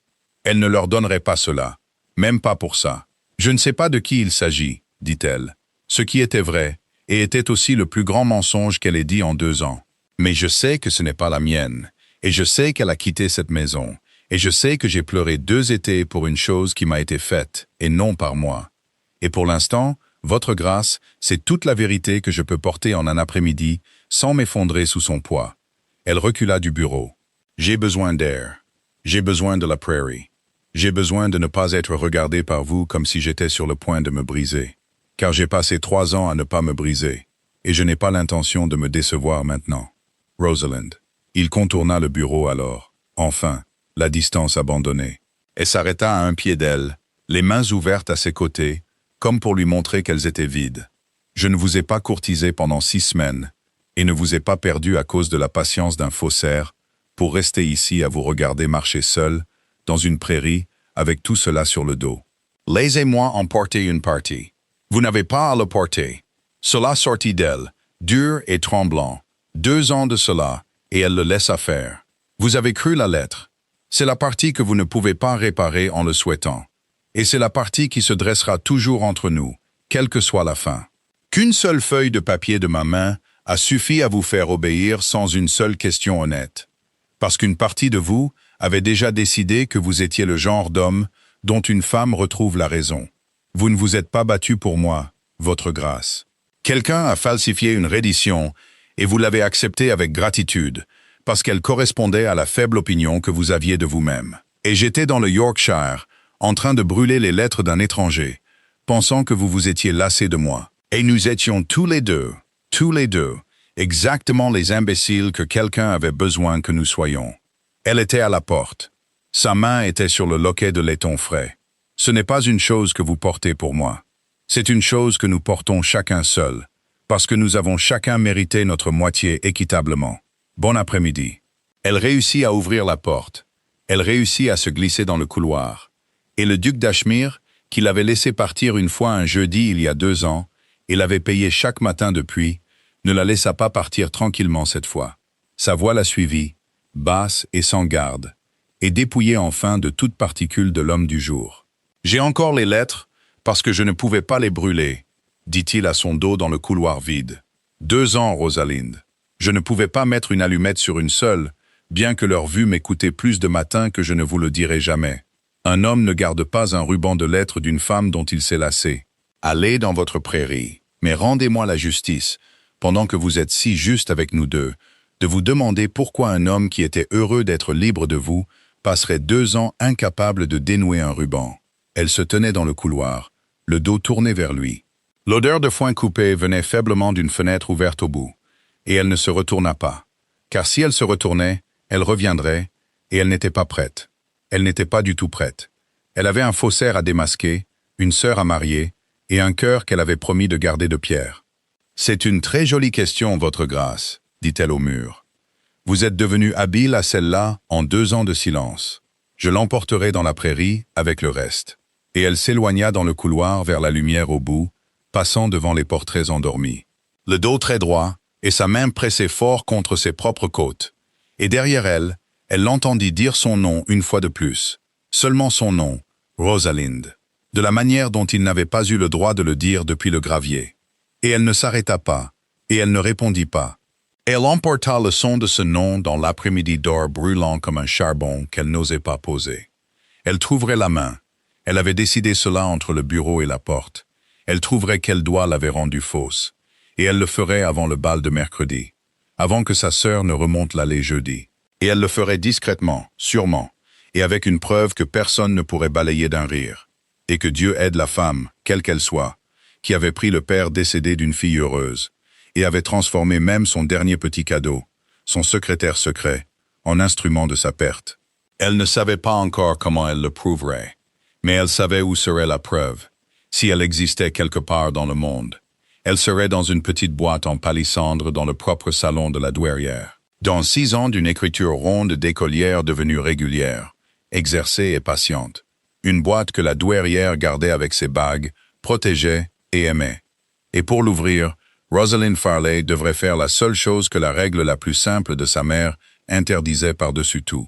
Elle ne leur donnerait pas cela, même pas pour ça. « Je ne sais pas de qui il s'agit, dit-elle, ce qui était vrai, et était aussi le plus grand mensonge qu'elle ait dit en 2 ans. Mais je sais que ce n'est pas la mienne, et je sais qu'elle a quitté cette maison, et je sais que j'ai pleuré 2 étés pour une chose qui m'a été faite, et non par moi. Et pour l'instant, votre grâce, c'est toute la vérité que je peux porter en un après-midi, sans m'effondrer sous son poids. » Elle recula du bureau. « J'ai besoin d'air. J'ai besoin de la prairie. J'ai besoin de ne pas être regardé par vous comme si j'étais sur le point de me briser. Car j'ai passé 3 ans à ne pas me briser, et je n'ai pas l'intention de me décevoir maintenant. Rosalind. » Il contourna le bureau alors, enfin, la distance abandonnée, et s'arrêta à un pied d'elle, les mains ouvertes à ses côtés, comme pour lui montrer qu'elles étaient vides. « Je ne vous ai pas courtisé pendant 6 semaines, et ne vous ai pas perdu à cause de la patience d'un faussaire, pour rester ici à vous regarder marcher seul, dans une prairie, avec tout cela sur le dos. Laissez-moi en porter une partie. Vous n'avez pas à le porter. » Cela sortit d'elle, dur et tremblant. 2 ans de cela, et elle le laissa faire. « Vous avez cru la lettre. C'est la partie que vous ne pouvez pas réparer en le souhaitant. Et c'est la partie qui se dressera toujours entre nous, quelle que soit la fin. Qu'une seule feuille de papier de ma main a suffi à vous faire obéir sans une seule question honnête. Parce qu'une partie de vous avait déjà décidé que vous étiez le genre d'homme dont une femme retrouve la raison. Vous ne vous êtes pas battu pour moi, votre grâce. Quelqu'un a falsifié une reddition et vous l'avez acceptée avec gratitude, parce qu'elle correspondait à la faible opinion que vous aviez de vous-même. Et j'étais dans le Yorkshire, en train de brûler les lettres d'un étranger, pensant que vous vous étiez lassé de moi. Et nous étions tous les deux, exactement les imbéciles que quelqu'un avait besoin que nous soyons. Elle était à la porte. Sa main était sur le loquet de laiton frais. Ce n'est pas une chose que vous portez pour moi. C'est une chose que nous portons chacun seul, parce que nous avons chacun mérité notre moitié équitablement. Bon après-midi. Elle réussit à ouvrir la porte. Elle réussit à se glisser dans le couloir. Et le duc d'Ashmere, qui l'avait laissé partir une fois un jeudi il y a 2 ans, et l'avait payé chaque matin depuis, ne la laissa pas partir tranquillement cette fois. Sa voix la suivit, basse et sans garde, et dépouillée enfin de toute particule de l'homme du jour. « J'ai encore les lettres, parce que je ne pouvais pas les brûler, » dit-il à son dos dans le couloir vide. « 2 ans, Rosalind. Je ne pouvais pas mettre une allumette sur une seule, bien que leur vue m'ait coûté plus de matin que je ne vous le dirai jamais. Un homme ne garde pas un ruban de lettres d'une femme dont il s'est lassé. Allez dans votre prairie, mais rendez-moi la justice, pendant que vous êtes si juste avec nous deux, de vous demander pourquoi un homme qui était heureux d'être libre de vous passerait 2 ans incapable de dénouer un ruban. » Elle se tenait dans le couloir, le dos tourné vers lui. L'odeur de foin coupé venait faiblement d'une fenêtre ouverte au bout, et elle ne se retourna pas, car si elle se retournait, elle reviendrait, et elle n'était pas prête. Elle n'était pas du tout prête. Elle avait un faussaire à démasquer, une sœur à marier, et un cœur qu'elle avait promis de garder de pierre. C'est une très jolie question, votre grâce, dit-elle au mur. Vous êtes devenu habile à celle-là en 2 ans de silence. Je l'emporterai dans la prairie avec le reste. Et elle s'éloigna dans le couloir vers la lumière au bout, passant devant les portraits endormis. Le dos très droit, et sa main pressée fort contre ses propres côtes. Et derrière elle, elle l'entendit dire son nom une fois de plus. Seulement son nom, Rosalind. De la manière dont il n'avait pas eu le droit de le dire depuis le gravier. Et elle ne s'arrêta pas, et elle ne répondit pas. Elle emporta le son de ce nom dans l'après-midi d'or brûlant comme un charbon qu'elle n'osait pas poser. Elle trouverait la main. Elle avait décidé cela entre le bureau et la porte. Elle trouverait quel doigt l'avait rendue fausse. Et elle le ferait avant le bal de mercredi, avant que sa sœur ne remonte l'allée jeudi. Et elle le ferait discrètement, sûrement, et avec une preuve que personne ne pourrait balayer d'un rire. Et que Dieu aide la femme, quelle qu'elle soit, qui avait pris le père décédé d'une fille heureuse, et avait transformé même son dernier petit cadeau, son secrétaire secret, en instrument de sa perte. Elle ne savait pas encore comment elle le prouverait, mais elle savait où serait la preuve, si elle existait quelque part dans le monde. Elle serait dans une petite boîte en palissandre dans le propre salon de la douairière. Dans 6 ans d'une écriture ronde d'écolière devenue régulière, exercée et patiente. Une boîte que la douairière gardait avec ses bagues, protégeait et aimait. Et pour l'ouvrir, Rosalind Farley devrait faire la seule chose que la règle la plus simple de sa mère interdisait par-dessus tout.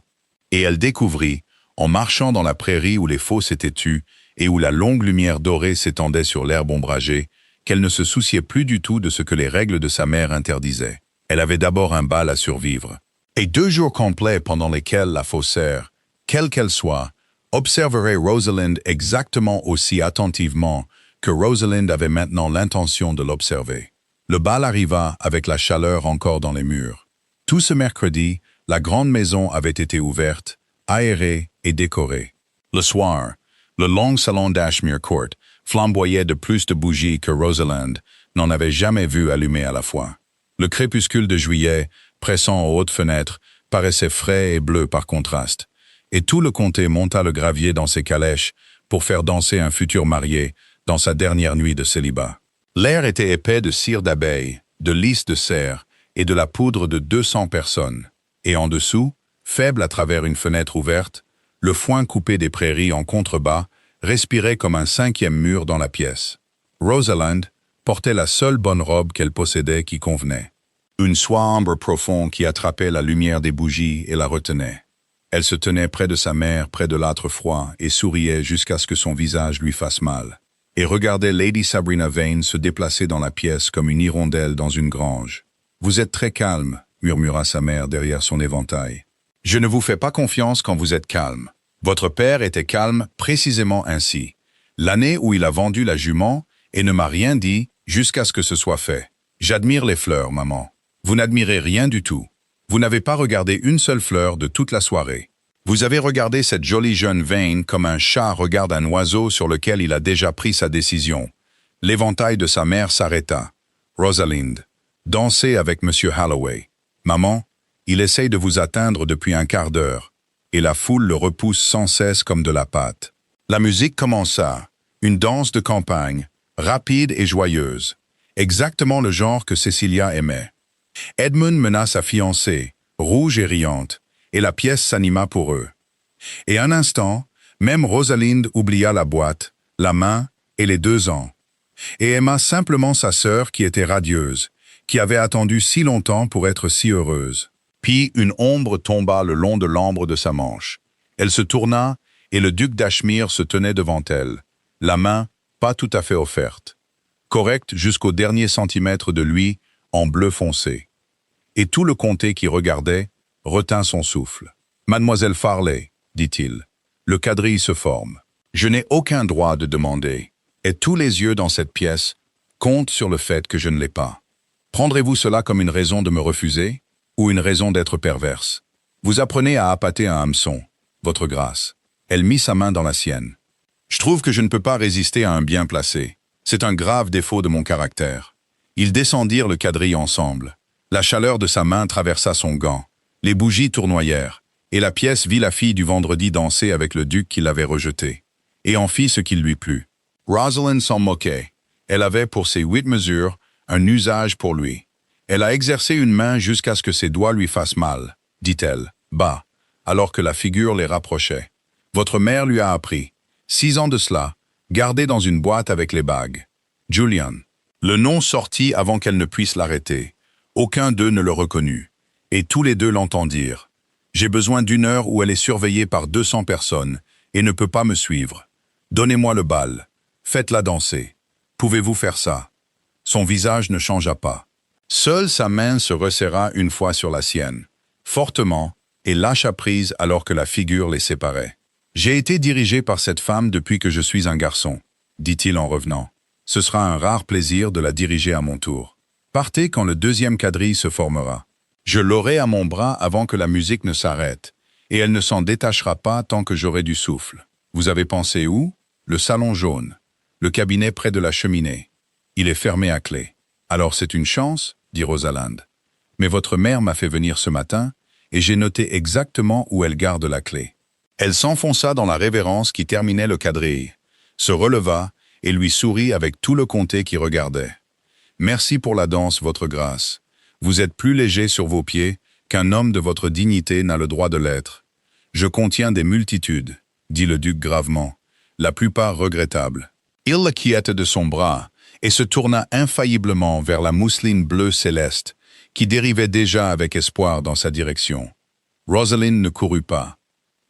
Et elle découvrit, en marchant dans la prairie où les fosses étaient tues et où la longue lumière dorée s'étendait sur l'herbe ombragée, qu'elle ne se souciait plus du tout de ce que les règles de sa mère interdisaient. Elle avait d'abord un bal à survivre. Et 2 jours complets pendant lesquels la faussaire, quelle qu'elle soit, observerait Rosalind exactement aussi attentivement que Rosalind avait maintenant l'intention de l'observer. Le bal arriva avec la chaleur encore dans les murs. Tout ce mercredi, la grande maison avait été ouverte, aérée et décorée. Le soir, le long salon d'Ashmere Court flamboyait de plus de bougies que Rosalind n'en avait jamais vu allumer à la fois. Le crépuscule de juillet, pressant aux hautes fenêtres, paraissait frais et bleu par contraste, et tout le comté monta le gravier dans ses calèches pour faire danser un futur marié dans sa dernière nuit de célibat. L'air était épais de cire d'abeille, de lys de cerf et de la poudre de 200 personnes, et en dessous, faible à travers une fenêtre ouverte, le foin coupé des prairies en contrebas respirait comme un 5e mur dans la pièce. Rosalind portait la seule bonne robe qu'elle possédait qui convenait. Une soie ambre profonde qui attrapait la lumière des bougies et la retenait. Elle se tenait près de sa mère, près de l'âtre froid, et souriait jusqu'à ce que son visage lui fasse mal. Et regardait Lady Sabrina Vane se déplacer dans la pièce comme une hirondelle dans une grange. « Vous êtes très calme », murmura sa mère derrière son éventail. « Je ne vous fais pas confiance quand vous êtes calme. Votre père était calme précisément ainsi. L'année où il a vendu la jument et ne m'a rien dit jusqu'à ce que ce soit fait. J'admire les fleurs, maman. Vous n'admirez rien du tout. Vous n'avez pas regardé une seule fleur de toute la soirée. Vous avez regardé cette jolie jeune Vane comme un chat regarde un oiseau sur lequel il a déjà pris sa décision. » L'éventail de sa mère s'arrêta. « Rosalind, dansez avec Monsieur Holloway. Maman, il essaye de vous atteindre depuis un quart d'heure. » Et la foule le repousse sans cesse comme de la pâte. La musique commença, une danse de campagne, rapide et joyeuse, exactement le genre que Cecilia aimait. Edmund mena sa fiancée, rouge et riante, et la pièce s'anima pour eux. Et un instant, même Rosalind oublia la boîte, la main et les 2 ans, et aima simplement sa sœur qui était radieuse, qui avait attendu si longtemps pour être si heureuse. Puis une ombre tomba le long de l'ambre de sa manche. Elle se tourna, et le duc d'Ashmere se tenait devant elle, la main pas tout à fait offerte, correcte jusqu'au dernier centimètre de lui, en bleu foncé. Et tout le comté qui regardait retint son souffle. « Mademoiselle Farley, dit-il, le quadrille se forme. Je n'ai aucun droit de demander, et tous les yeux dans cette pièce comptent sur le fait que je ne l'ai pas. Prendrez-vous cela comme une raison de me refuser, ou une raison d'être perverse? Vous apprenez à appâter un hameçon, votre grâce. » Elle mit sa main dans la sienne. « Je trouve que je ne peux pas résister à un bien placé. C'est un grave défaut de mon caractère. » Ils descendirent le quadrille ensemble. La chaleur de sa main traversa son gant. Les bougies tournoyèrent, et la pièce vit la fille du vendredi danser avec le duc qui l'avait rejeté, et en fit ce qu'il lui plut. Rosalind s'en moquait. Elle avait pour ses 8 mesures un usage pour lui. Elle a exercé une main jusqu'à ce que ses doigts lui fassent mal, dit-elle, bas, alors que la figure les rapprochait. Votre mère lui a appris, 6 ans de cela, gardé dans une boîte avec les bagues. Julian. Le nom sortit avant qu'elle ne puisse l'arrêter. Aucun d'eux ne le reconnut. Et tous les deux l'entendirent. J'ai besoin d'une heure où elle est surveillée par 200 personnes et ne peut pas me suivre. Donnez-moi le bal. Faites-la danser. Pouvez-vous faire ça? Son visage ne changea pas. Seule sa main se resserra une fois sur la sienne, fortement, et lâcha prise alors que la figure les séparait. J'ai été dirigé par cette femme depuis que je suis un garçon, dit-il en revenant. Ce sera un rare plaisir de la diriger à mon tour. Partez quand le deuxième quadrille se formera. Je l'aurai à mon bras avant que la musique ne s'arrête, et elle ne s'en détachera pas tant que j'aurai du souffle. Vous avez pensé où? Le salon jaune. Le cabinet près de la cheminée. Il est fermé à clé. Alors c'est une chance, dit Rosalind. Mais votre mère m'a fait venir ce matin, et j'ai noté exactement où elle garde la clé. Elle s'enfonça dans la révérence qui terminait le quadrille, se releva et lui sourit avec tout le comté qui regardait. Merci pour la danse, votre grâce. Vous êtes plus léger sur vos pieds qu'un homme de votre dignité n'a le droit de l'être. Je contiens des multitudes, dit le duc gravement, la plupart regrettables. Il la quitta de son bras et se tourna infailliblement vers la mousseline bleue céleste, qui dérivait déjà avec espoir dans sa direction. Rosalind ne courut pas.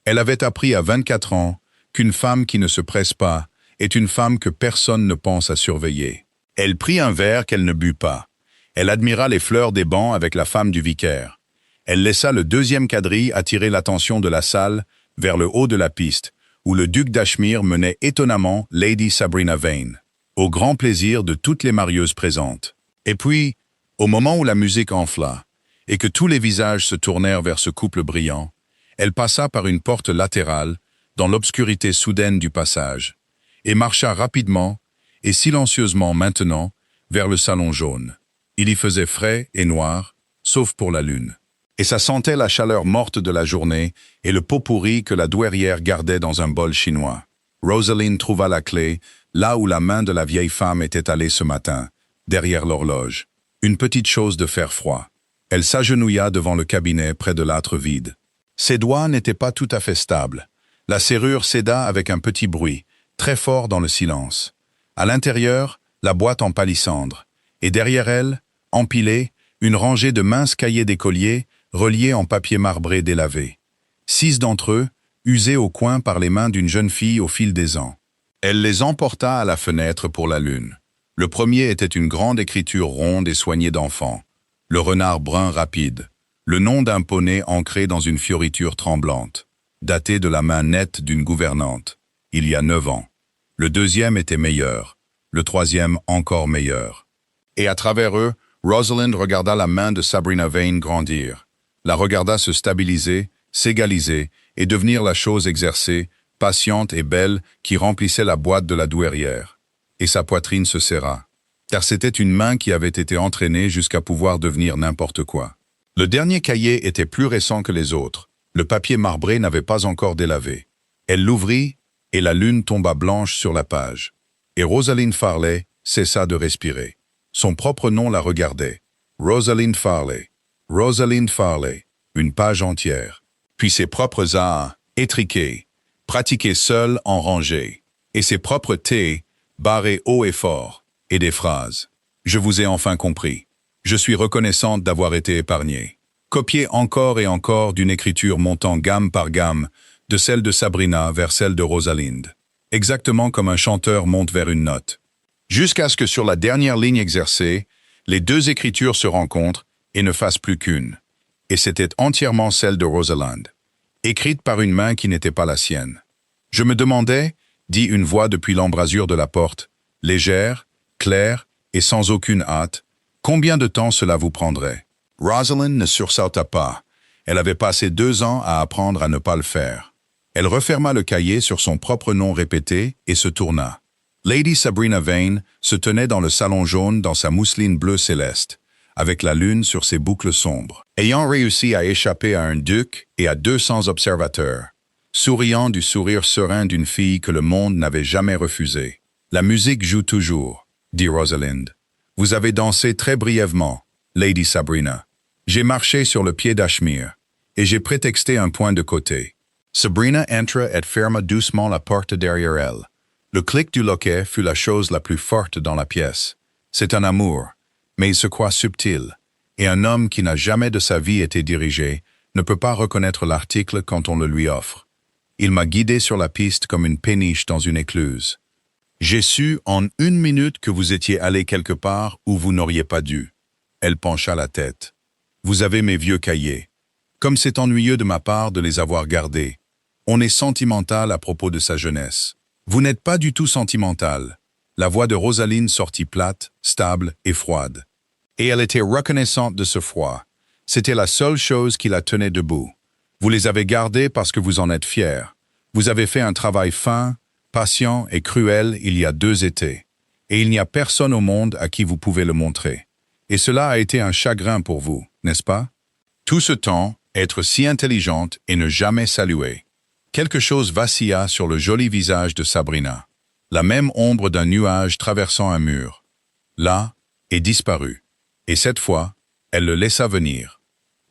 Elle avait appris à 24 ans qu'une femme qui ne se presse pas est une femme que personne ne pense à surveiller. Elle prit un verre qu'elle ne but pas. Elle admira les fleurs des bancs avec la femme du vicaire. Elle laissa le deuxième quadrille attirer l'attention de la salle vers le haut de la piste, où le duc d'Ashmere menait étonnamment Lady Sabrina Vane, au grand plaisir de toutes les marieuses présentes. Et puis, au moment où la musique enfla, et que tous les visages se tournèrent vers ce couple brillant, elle passa par une porte latérale, dans l'obscurité soudaine du passage, et marcha rapidement et silencieusement maintenant vers le salon jaune. Il y faisait frais et noir, sauf pour la lune. Et ça sentait la chaleur morte de la journée et le pot pourri que la douairière gardait dans un bol chinois. Rosalind trouva la clé là où la main de la vieille femme était allée ce matin, derrière l'horloge. Une petite chose de fer froid. Elle s'agenouilla devant le cabinet près de l'âtre vide. Ses doigts n'étaient pas tout à fait stables. La serrure céda avec un petit bruit, très fort dans le silence. À l'intérieur, la boîte en palissandre, et derrière elle, empilée, une rangée de minces cahiers d'écoliers reliés en papier marbré délavé. 6 d'entre eux, usés au coin par les mains d'une jeune fille au fil des ans. Elle les emporta à la fenêtre pour la lune. Le premier était une grande écriture ronde et soignée d'enfant. Le renard brun rapide. Le nom d'un poney ancré dans une fioriture tremblante, daté de la main nette d'une gouvernante, il y a 9 ans. Le deuxième était meilleur, le troisième encore meilleur. Et à travers eux, Rosalind regarda la main de Sabrina Vane grandir, la regarda se stabiliser, s'égaliser et devenir la chose exercée, patiente et belle qui remplissait la boîte de la douairière. Et sa poitrine se serra, car c'était une main qui avait été entraînée jusqu'à pouvoir devenir n'importe quoi. Le dernier cahier était plus récent que les autres. Le papier marbré n'avait pas encore délavé. Elle l'ouvrit et la lune tomba blanche sur la page. Et Rosalind Farley cessa de respirer. Son propre nom la regardait. Rosalind Farley. Rosalind Farley. Une page entière. Puis ses propres arts, étriqués, pratiqués seuls en rangée. Et ses propres T, barrés haut et fort. Et des phrases. Je vous ai enfin compris. Je suis reconnaissante d'avoir été épargnée. Copiée encore et encore d'une écriture montant gamme par gamme, de celle de Sabrina vers celle de Rosalind. Exactement comme un chanteur monte vers une note. Jusqu'à ce que sur la dernière ligne exercée, les deux écritures se rencontrent et ne fassent plus qu'une. Et c'était entièrement celle de Rosalind, écrite par une main qui n'était pas la sienne. Je me demandais, dit une voix depuis l'embrasure de la porte, légère, claire et sans aucune hâte, combien de temps cela vous prendrait? Rosalind ne sursauta pas. Elle avait passé 2 ans à apprendre à ne pas le faire. Elle referma le cahier sur son propre nom répété et se tourna. Lady Sabrina Vane se tenait dans le salon jaune dans sa mousseline bleue céleste, avec la lune sur ses boucles sombres, ayant réussi à échapper à un duc et à 200 observateurs, souriant du sourire serein d'une fille que le monde n'avait jamais refusée. La musique joue toujours, dit Rosalind. Vous avez dansé très brièvement, Lady Sabrina. J'ai marché sur le pied d'Ashmir, et j'ai prétexté un point de côté. Sabrina entra et ferma doucement la porte derrière elle. Le clic du loquet fut la chose la plus forte dans la pièce. C'est un amour, mais il se croit subtil, et un homme qui n'a jamais de sa vie été dirigé ne peut pas reconnaître l'article quand on le lui offre. Il m'a guidé sur la piste comme une péniche dans une écluse. J'ai su en 1 minute que vous étiez allé quelque part où vous n'auriez pas dû. Elle pencha la tête. Vous avez mes vieux cahiers. Comme c'est ennuyeux de ma part de les avoir gardés. On est sentimental à propos de sa jeunesse. Vous n'êtes pas du tout sentimental. La voix de Rosaline sortit plate, stable et froide. Et elle était reconnaissante de ce froid. C'était la seule chose qui la tenait debout. Vous les avez gardés parce que vous en êtes fiers. Vous avez fait un travail fin, patient et cruel il y a 2 étés. Et il n'y a personne au monde à qui vous pouvez le montrer. Et cela a été un chagrin pour vous, n'est-ce pas? Tout ce temps, être si intelligente et ne jamais saluer. Quelque chose vacilla sur le joli visage de Sabrina. La même ombre d'un nuage traversant un mur. Là, et disparut. Et cette fois, elle le laissa venir.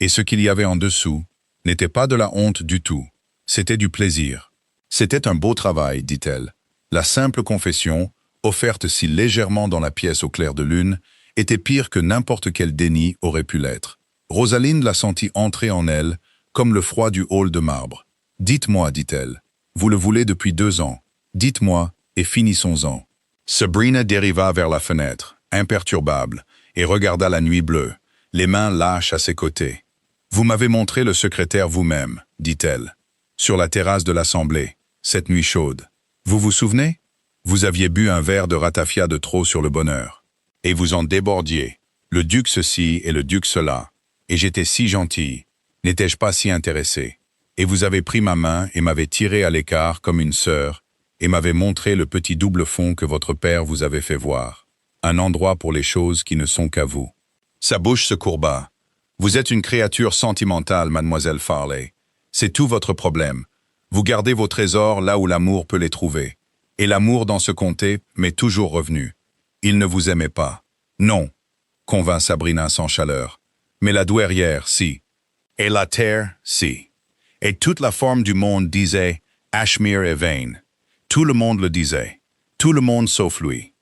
Et ce qu'il y avait en dessous n'était pas de la honte du tout. C'était du plaisir. C'était un beau travail, dit-elle. La simple confession, offerte si légèrement dans la pièce au clair de lune, était pire que n'importe quel déni aurait pu l'être. Rosaline la sentit entrer en elle, comme le froid du hall de marbre. « Dites-moi, dit-elle, vous le voulez depuis 2 ans. Dites-moi, et finissons-en. » Sabrina dériva vers la fenêtre, imperturbable, et regarda la nuit bleue, les mains lâches à ses côtés. « Vous m'avez montré le secrétaire vous-même, dit-elle, sur la terrasse de l'Assemblée, cette nuit chaude. Vous vous souvenez? Vous aviez bu un verre de ratafia de trop sur le bonheur. Et vous en débordiez, le duc ceci et le duc cela. Et j'étais si gentille, n'étais-je pas si intéressé? Et vous avez pris ma main et m'avez tiré à l'écart comme une sœur, et m'avez montré le petit double fond que votre père vous avait fait voir. Un endroit pour les choses qui ne sont qu'à vous. » Sa bouche se courba. « Vous êtes une créature sentimentale, mademoiselle Farley. C'est tout votre problème. Vous gardez vos trésors là où l'amour peut les trouver. Et l'amour dans ce comté m'est toujours revenu. Il ne vous aimait pas. »« Non, » convint Sabrina sans chaleur. « Mais la douairière, si. Et la terre, si. Et toute la forme du monde disait « Ashmir est vain. » Tout le monde le disait. Tout le monde sauf lui.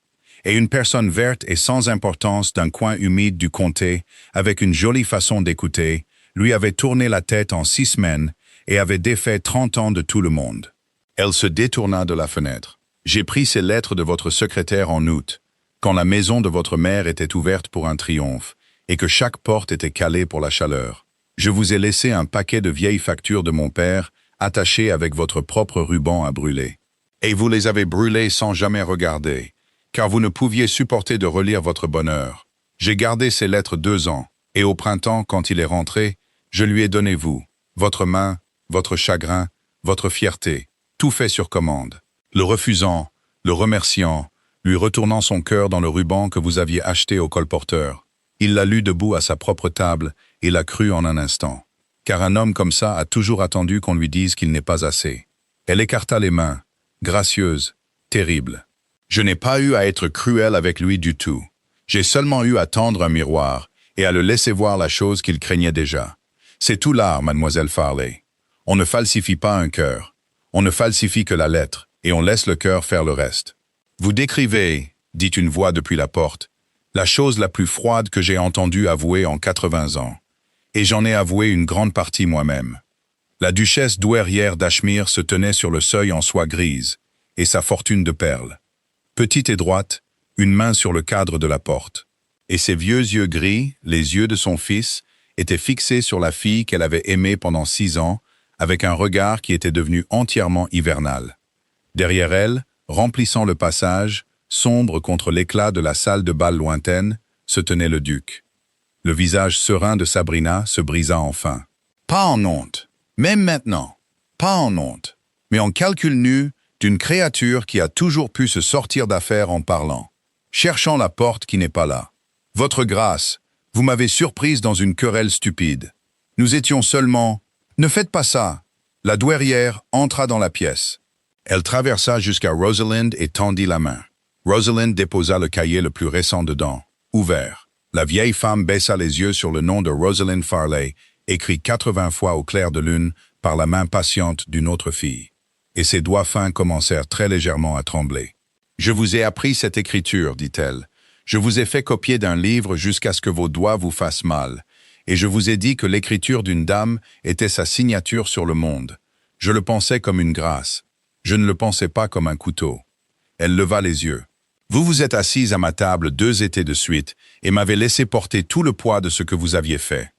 Et une personne verte et sans importance d'un coin humide du comté, avec une jolie façon d'écouter, lui avait tourné la tête en 6 semaines et avait défait 30 ans de tout le monde. Elle se détourna de la fenêtre. « J'ai pris ces lettres de votre secrétaire en août, quand la maison de votre mère était ouverte pour un triomphe, et que chaque porte était calée pour la chaleur. Je vous ai laissé un paquet de vieilles factures de mon père, attachées avec votre propre ruban à brûler. Et vous les avez brûlées sans jamais regarder, car vous ne pouviez supporter de relire votre bonheur. J'ai gardé ces lettres 2 ans, et au printemps, quand il est rentré, je lui ai donné vous, votre main, votre chagrin, votre fierté, tout fait sur commande. Le refusant, le remerciant, lui retournant son cœur dans le ruban que vous aviez acheté au colporteur. Il l'a lu debout à sa propre table et l'a cru en un instant. Car un homme comme ça a toujours attendu qu'on lui dise qu'il n'est pas assez. Elle écarta les mains, gracieuse, terrible. Je n'ai pas eu à être cruel avec lui du tout. J'ai seulement eu à tendre un miroir et à le laisser voir la chose qu'il craignait déjà. C'est tout l'art, mademoiselle Farley. On ne falsifie pas un cœur. On ne falsifie que la lettre, et on laisse le cœur faire le reste. Vous décrivez, dit une voix depuis la porte, la chose la plus froide que j'ai entendue avouer en 80 ans. Et j'en ai avoué une grande partie moi-même. La duchesse douairière d'Ashmir se tenait sur le seuil en soie grise, et sa fortune de perles. Petite et droite, une main sur le cadre de la porte. Et ses vieux yeux gris, les yeux de son fils, étaient fixés sur la fille qu'elle avait aimée pendant 6 ans, avec un regard qui était devenu entièrement hivernal. Derrière elle, remplissant le passage, sombre contre l'éclat de la salle de bal lointaine, se tenait le duc. Le visage serein de Sabrina se brisa enfin. Pas en honte, même maintenant, pas en honte, mais en calcul nu d'une créature qui a toujours pu se sortir d'affaire en parlant, cherchant la porte qui n'est pas là. Votre grâce, vous m'avez surprise dans une querelle stupide. Nous étions seulement... Ne faites pas ça. La douairière entra dans la pièce. Elle traversa jusqu'à Rosalind et tendit la main. Rosalind déposa le cahier le plus récent dedans. ouvert. La vieille femme baissa les yeux sur le nom de Rosalind Farley, écrit 80 fois au clair de lune par la main patiente d'une autre fille. Et ses doigts fins commencèrent très légèrement à trembler. « Je vous ai appris cette écriture, dit-elle. Je vous ai fait copier d'un livre jusqu'à ce que vos doigts vous fassent mal. Et je vous ai dit que l'écriture d'une dame était sa signature sur le monde. Je le pensais comme une grâce. Je ne le pensais pas comme un couteau. » Elle leva les yeux. « Vous vous êtes assise à ma table 2 étés de suite et m'avez laissé porter tout le poids de ce que vous aviez fait.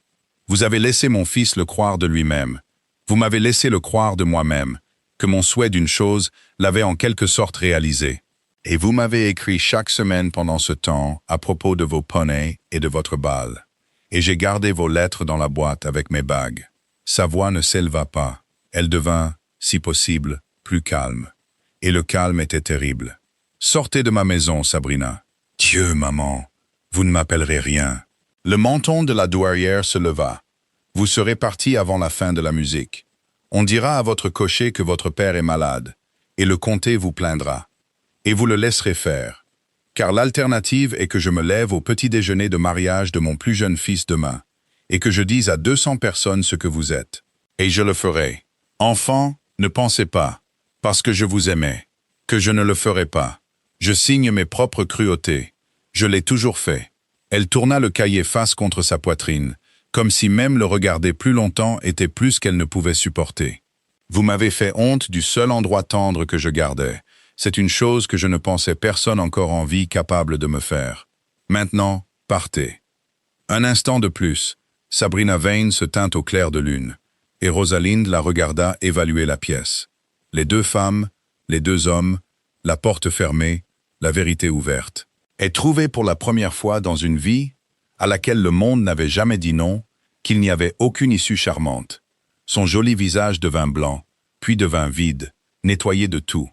Vous avez laissé mon fils le croire de lui-même. Vous m'avez laissé le croire de moi-même, que mon souhait d'une chose l'avait en quelque sorte réalisé. Et vous m'avez écrit chaque semaine pendant ce temps à propos de vos poneys et de votre bal. Et j'ai gardé vos lettres dans la boîte avec mes bagues. » Sa voix ne s'éleva pas. Elle devint, si possible, plus calme. Et le calme était terrible. « Sortez de ma maison, Sabrina. »« Dieu, maman, vous ne m'appellerez rien. » Le menton de la douairière se leva. « Vous serez parti avant la fin de la musique. On dira à votre cocher que votre père est malade, et le comté vous plaindra. Et vous le laisserez faire. Car l'alternative est que je me lève au petit déjeuner de mariage de mon plus jeune fils demain, et que je dise à 200 personnes ce que vous êtes. Et je le ferai. Enfant, ne pensez pas, parce que je vous aimais, que je ne le ferai pas. Je signe mes propres cruautés. Je l'ai toujours fait. » Elle tourna le cahier face contre sa poitrine, comme si même le regarder plus longtemps était plus qu'elle ne pouvait supporter. « Vous m'avez fait honte du seul endroit tendre que je gardais. C'est une chose que je ne pensais personne encore en vie capable de me faire. Maintenant, partez. » Un instant de plus, Sabrina Vane se tint au clair de lune, et Rosalind la regarda évaluer la pièce. Les 2 femmes, les 2 hommes, la porte fermée, la vérité ouverte. Et trouvée pour la première fois dans une vie à laquelle le monde n'avait jamais dit non, qu'il n'y avait aucune issue charmante. Son joli visage devint blanc, puis devint vide, nettoyé de tout.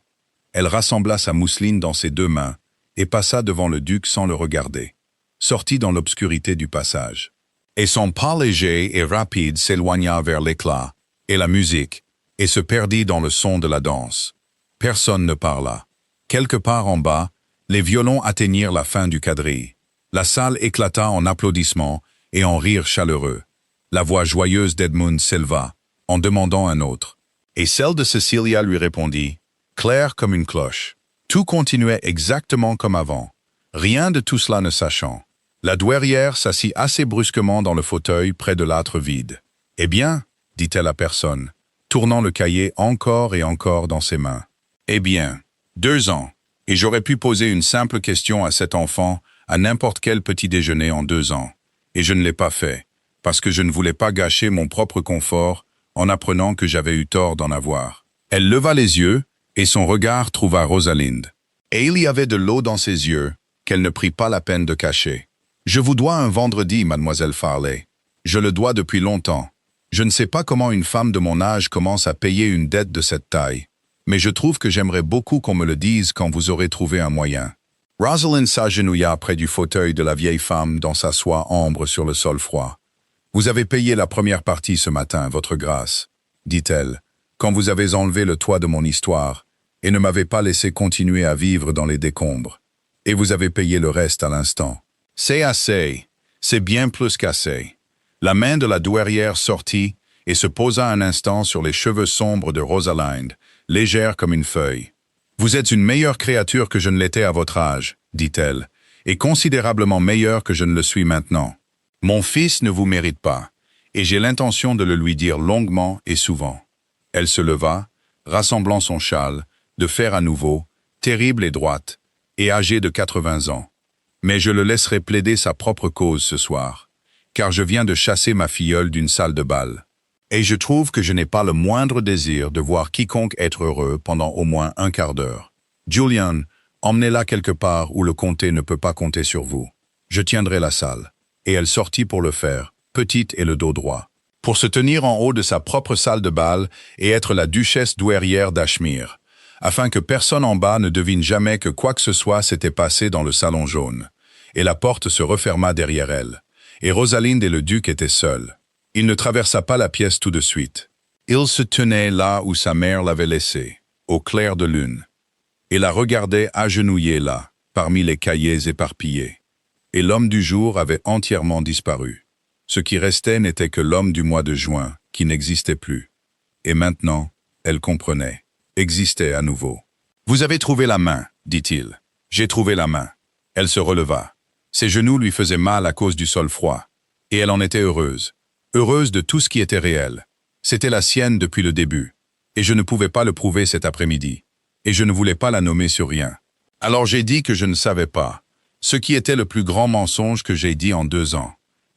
Elle rassembla sa mousseline dans ses 2 mains et passa devant le duc sans le regarder. Sortit dans l'obscurité du passage. Et son pas léger et rapide s'éloigna vers l'éclat et la musique et se perdit dans le son de la danse. Personne ne parla. Quelque part en bas, les violons atteignirent la fin du quadrille. La salle éclata en applaudissements et en rires chaleureux. La voix joyeuse d'Edmund s'éleva, en demandant un autre. Et celle de Cecilia lui répondit, claire comme une cloche. Tout continuait exactement comme avant, rien de tout cela ne sachant. La douairière s'assit assez brusquement dans le fauteuil près de l'âtre vide. « Eh bien » dit-elle à personne, tournant le cahier encore et encore dans ses mains. « Eh bien, 2 ans, et j'aurais pu poser une simple question à cet enfant à n'importe quel petit déjeuner en 2 ans. Et je ne l'ai pas fait, parce que je ne voulais pas gâcher mon propre confort en apprenant que j'avais eu tort d'en avoir. » Elle leva les yeux, et son regard trouva Rosalind. Et il y avait de l'eau dans ses yeux, qu'elle ne prit pas la peine de cacher. « Je vous dois un vendredi, mademoiselle Farley. Je le dois depuis longtemps. Je ne sais pas comment une femme de mon âge commence à payer une dette de cette taille, mais je trouve que j'aimerais beaucoup qu'on me le dise quand vous aurez trouvé un moyen. » Rosalind s'agenouilla près du fauteuil de la vieille femme dans sa soie ambre sur le sol froid. « Vous avez payé la première partie ce matin, votre grâce, » dit-elle, « quand vous avez enlevé le toit de mon histoire et ne m'avez pas laissé continuer à vivre dans les décombres. Et vous avez payé le reste à l'instant. C'est assez, c'est bien plus qu'assez. » La main de la douairière sortit et se posa un instant sur les cheveux sombres de Rosalind, légère comme une feuille. « Vous êtes une meilleure créature que je ne l'étais à votre âge, » dit-elle, « et considérablement meilleure que je ne le suis maintenant. Mon fils ne vous mérite pas, et j'ai l'intention de le lui dire longuement et souvent. » Elle se leva, rassemblant son châle, de fer à nouveau, terrible et droite, et âgée de 80 ans. « Mais je le laisserai plaider sa propre cause ce soir, car je viens de chasser ma filleule d'une salle de bal. Et je trouve que je n'ai pas le moindre désir de voir quiconque être heureux pendant au moins un quart d'heure. Julian, emmenez-la quelque part où le comté ne peut pas compter sur vous. Je tiendrai la salle. » Et elle sortit pour le faire, petite et le dos droit, pour se tenir en haut de sa propre salle de bal et être la duchesse douairière d'Ashmere, afin que personne en bas ne devine jamais que quoi que ce soit s'était passé dans le salon jaune. Et la porte se referma derrière elle, et Rosalind et le duc étaient seuls. Il ne traversa pas la pièce tout de suite. Il se tenait là où sa mère l'avait laissé, au clair de lune, et la regardait agenouillée là, parmi les cahiers éparpillés. et l'homme du jour avait entièrement disparu. Ce qui restait n'était que l'homme du mois de juin, qui n'existait plus. Et maintenant, elle comprenait, existait à nouveau. « Vous avez trouvé la main, dit-il. J'ai trouvé la main. » Elle se releva. Ses genoux lui faisaient mal à cause du sol froid. Et elle en était heureuse. Heureuse de tout ce qui était réel. C'était la sienne depuis le début. Et je ne pouvais pas le prouver cet après-midi. Et je ne voulais pas la nommer sur rien. Alors j'ai dit que je ne savais pas. Ce qui était le plus grand mensonge que j'ai dit en 2 ans.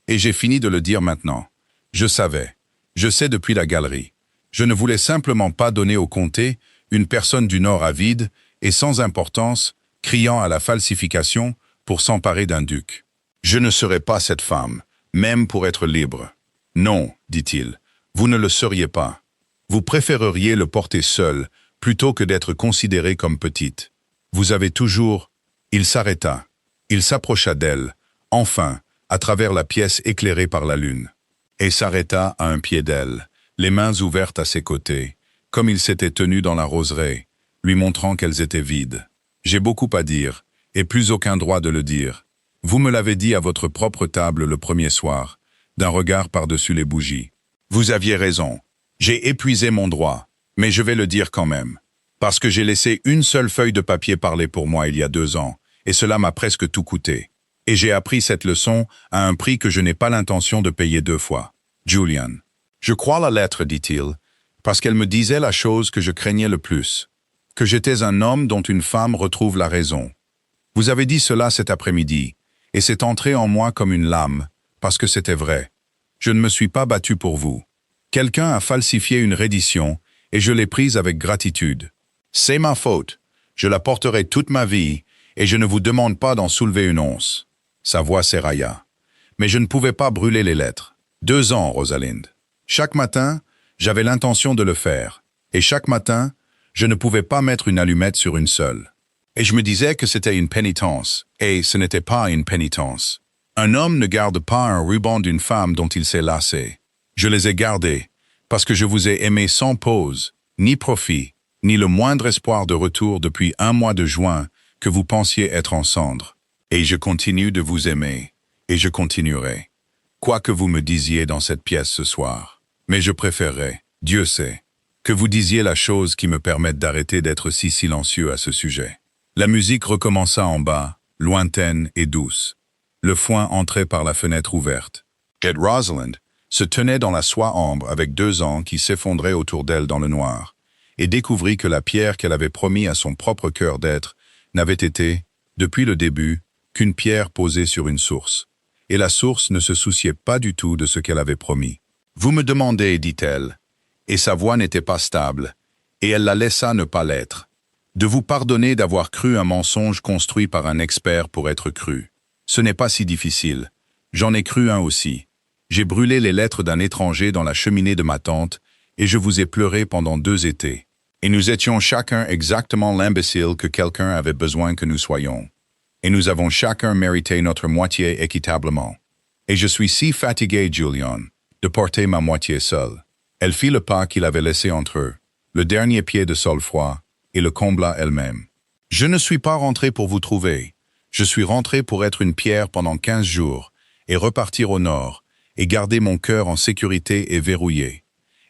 Et j'ai fini de le dire maintenant. Je savais. Je sais depuis la galerie. Je ne voulais simplement pas donner au comté une personne du Nord avide et sans importance, criant à la falsification pour s'emparer d'un duc. Je ne serais pas cette femme, même pour être libre. Non, dit-il, vous ne le seriez pas. Vous préféreriez le porter seul, plutôt que d'être considérée comme petite. Vous avez toujours... Il s'arrêta. Il s'approcha d'elle, enfin, à travers la pièce éclairée par la lune, et s'arrêta à un pied d'elle, les mains ouvertes à ses côtés, comme il s'était tenu dans la roseraie, lui montrant qu'elles étaient vides. J'ai beaucoup à dire, et plus aucun droit de le dire. Vous me l'avez dit à votre propre table le premier soir, d'un regard par-dessus les bougies. Vous aviez raison. J'ai épuisé mon droit, mais je vais le dire quand même. Parce que j'ai laissé une seule feuille de papier parler pour moi il y a 2 ans, et cela m'a presque tout coûté. Et j'ai appris cette leçon à un prix que je n'ai pas l'intention de payer 2 fois. Julian. Je crois la lettre, dit-il, parce qu'elle me disait la chose que je craignais le plus, que j'étais un homme dont une femme retrouve la raison. Vous avez dit cela cet après-midi, et c'est entré en moi comme une lame, parce que c'était vrai. Je ne me suis pas battu pour vous. Quelqu'un a falsifié une reddition, et je l'ai prise avec gratitude. C'est ma faute. Je la porterai toute ma vie, et je ne vous demande pas d'en soulever une once. Sa voix s'érailla. Mais je ne pouvais pas brûler les lettres. 2 ans, Rosalind. Chaque matin, j'avais l'intention de le faire. Et chaque matin, je ne pouvais pas mettre une allumette sur une seule. Et je me disais que c'était une pénitence. Et ce n'était pas une pénitence. Un homme ne garde pas un ruban d'une femme dont il s'est lassé. Je les ai gardés, parce que je vous ai aimé sans pause, ni profit, ni le moindre espoir de retour depuis 1 mois de juin que vous pensiez être en cendres. Et je continue de vous aimer, et je continuerai. Quoi que vous me disiez dans cette pièce ce soir. Mais je préférerais, Dieu sait, que vous disiez la chose qui me permette d'arrêter d'être si silencieux à ce sujet. La musique recommença en bas, lointaine et douce. Le foin entrait par la fenêtre ouverte. Et Rosalind se tenait dans la soie ambre avec 2 ans qui s'effondraient autour d'elle dans le noir, et découvrit que la pierre qu'elle avait promis à son propre cœur d'être n'avait été, depuis le début, qu'une pierre posée sur une source. Et la source ne se souciait pas du tout de ce qu'elle avait promis. « Vous me demandez, dit-elle, et sa voix n'était pas stable, et elle la laissa ne pas l'être, de vous pardonner d'avoir cru un mensonge construit par un expert pour être cru. Ce n'est pas si difficile. J'en ai cru un aussi. J'ai brûlé les lettres d'un étranger dans la cheminée de ma tante, et je vous ai pleuré pendant 2 étés. Et nous étions chacun exactement l'imbécile que quelqu'un avait besoin que nous soyons. Et nous avons chacun mérité notre moitié équitablement. Et je suis si fatigué, Julian, de porter ma moitié seule. » Elle fit le pas qu'il avait laissé entre eux, le dernier pied de sol froid, et le combla elle-même. « Je ne suis pas rentré pour vous trouver. Je suis rentré pour être une pierre pendant 15 jours, et repartir au nord, et garder mon cœur en sécurité et verrouillé.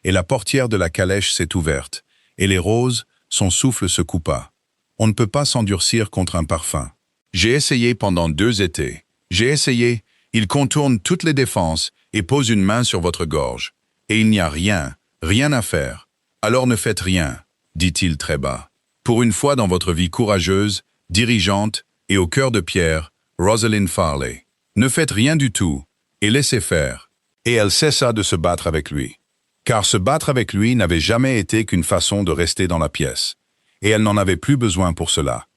Et la portière de la calèche s'est ouverte, et les roses, son souffle se coupa. On ne peut pas s'endurcir contre un parfum. J'ai essayé pendant 2 étés. J'ai essayé. Il contourne toutes les défenses et pose une main sur votre gorge. Et il n'y a rien, rien à faire. Alors ne faites rien, dit-il très bas. Pour une fois dans votre vie courageuse, dirigeante et au cœur de pierre, Rosalind Farley. Ne faites rien du tout, et laissez faire. Et elle cessa de se battre avec lui. Car se battre avec lui n'avait jamais été qu'une façon de rester dans la pièce. Et elle n'en avait plus besoin pour cela.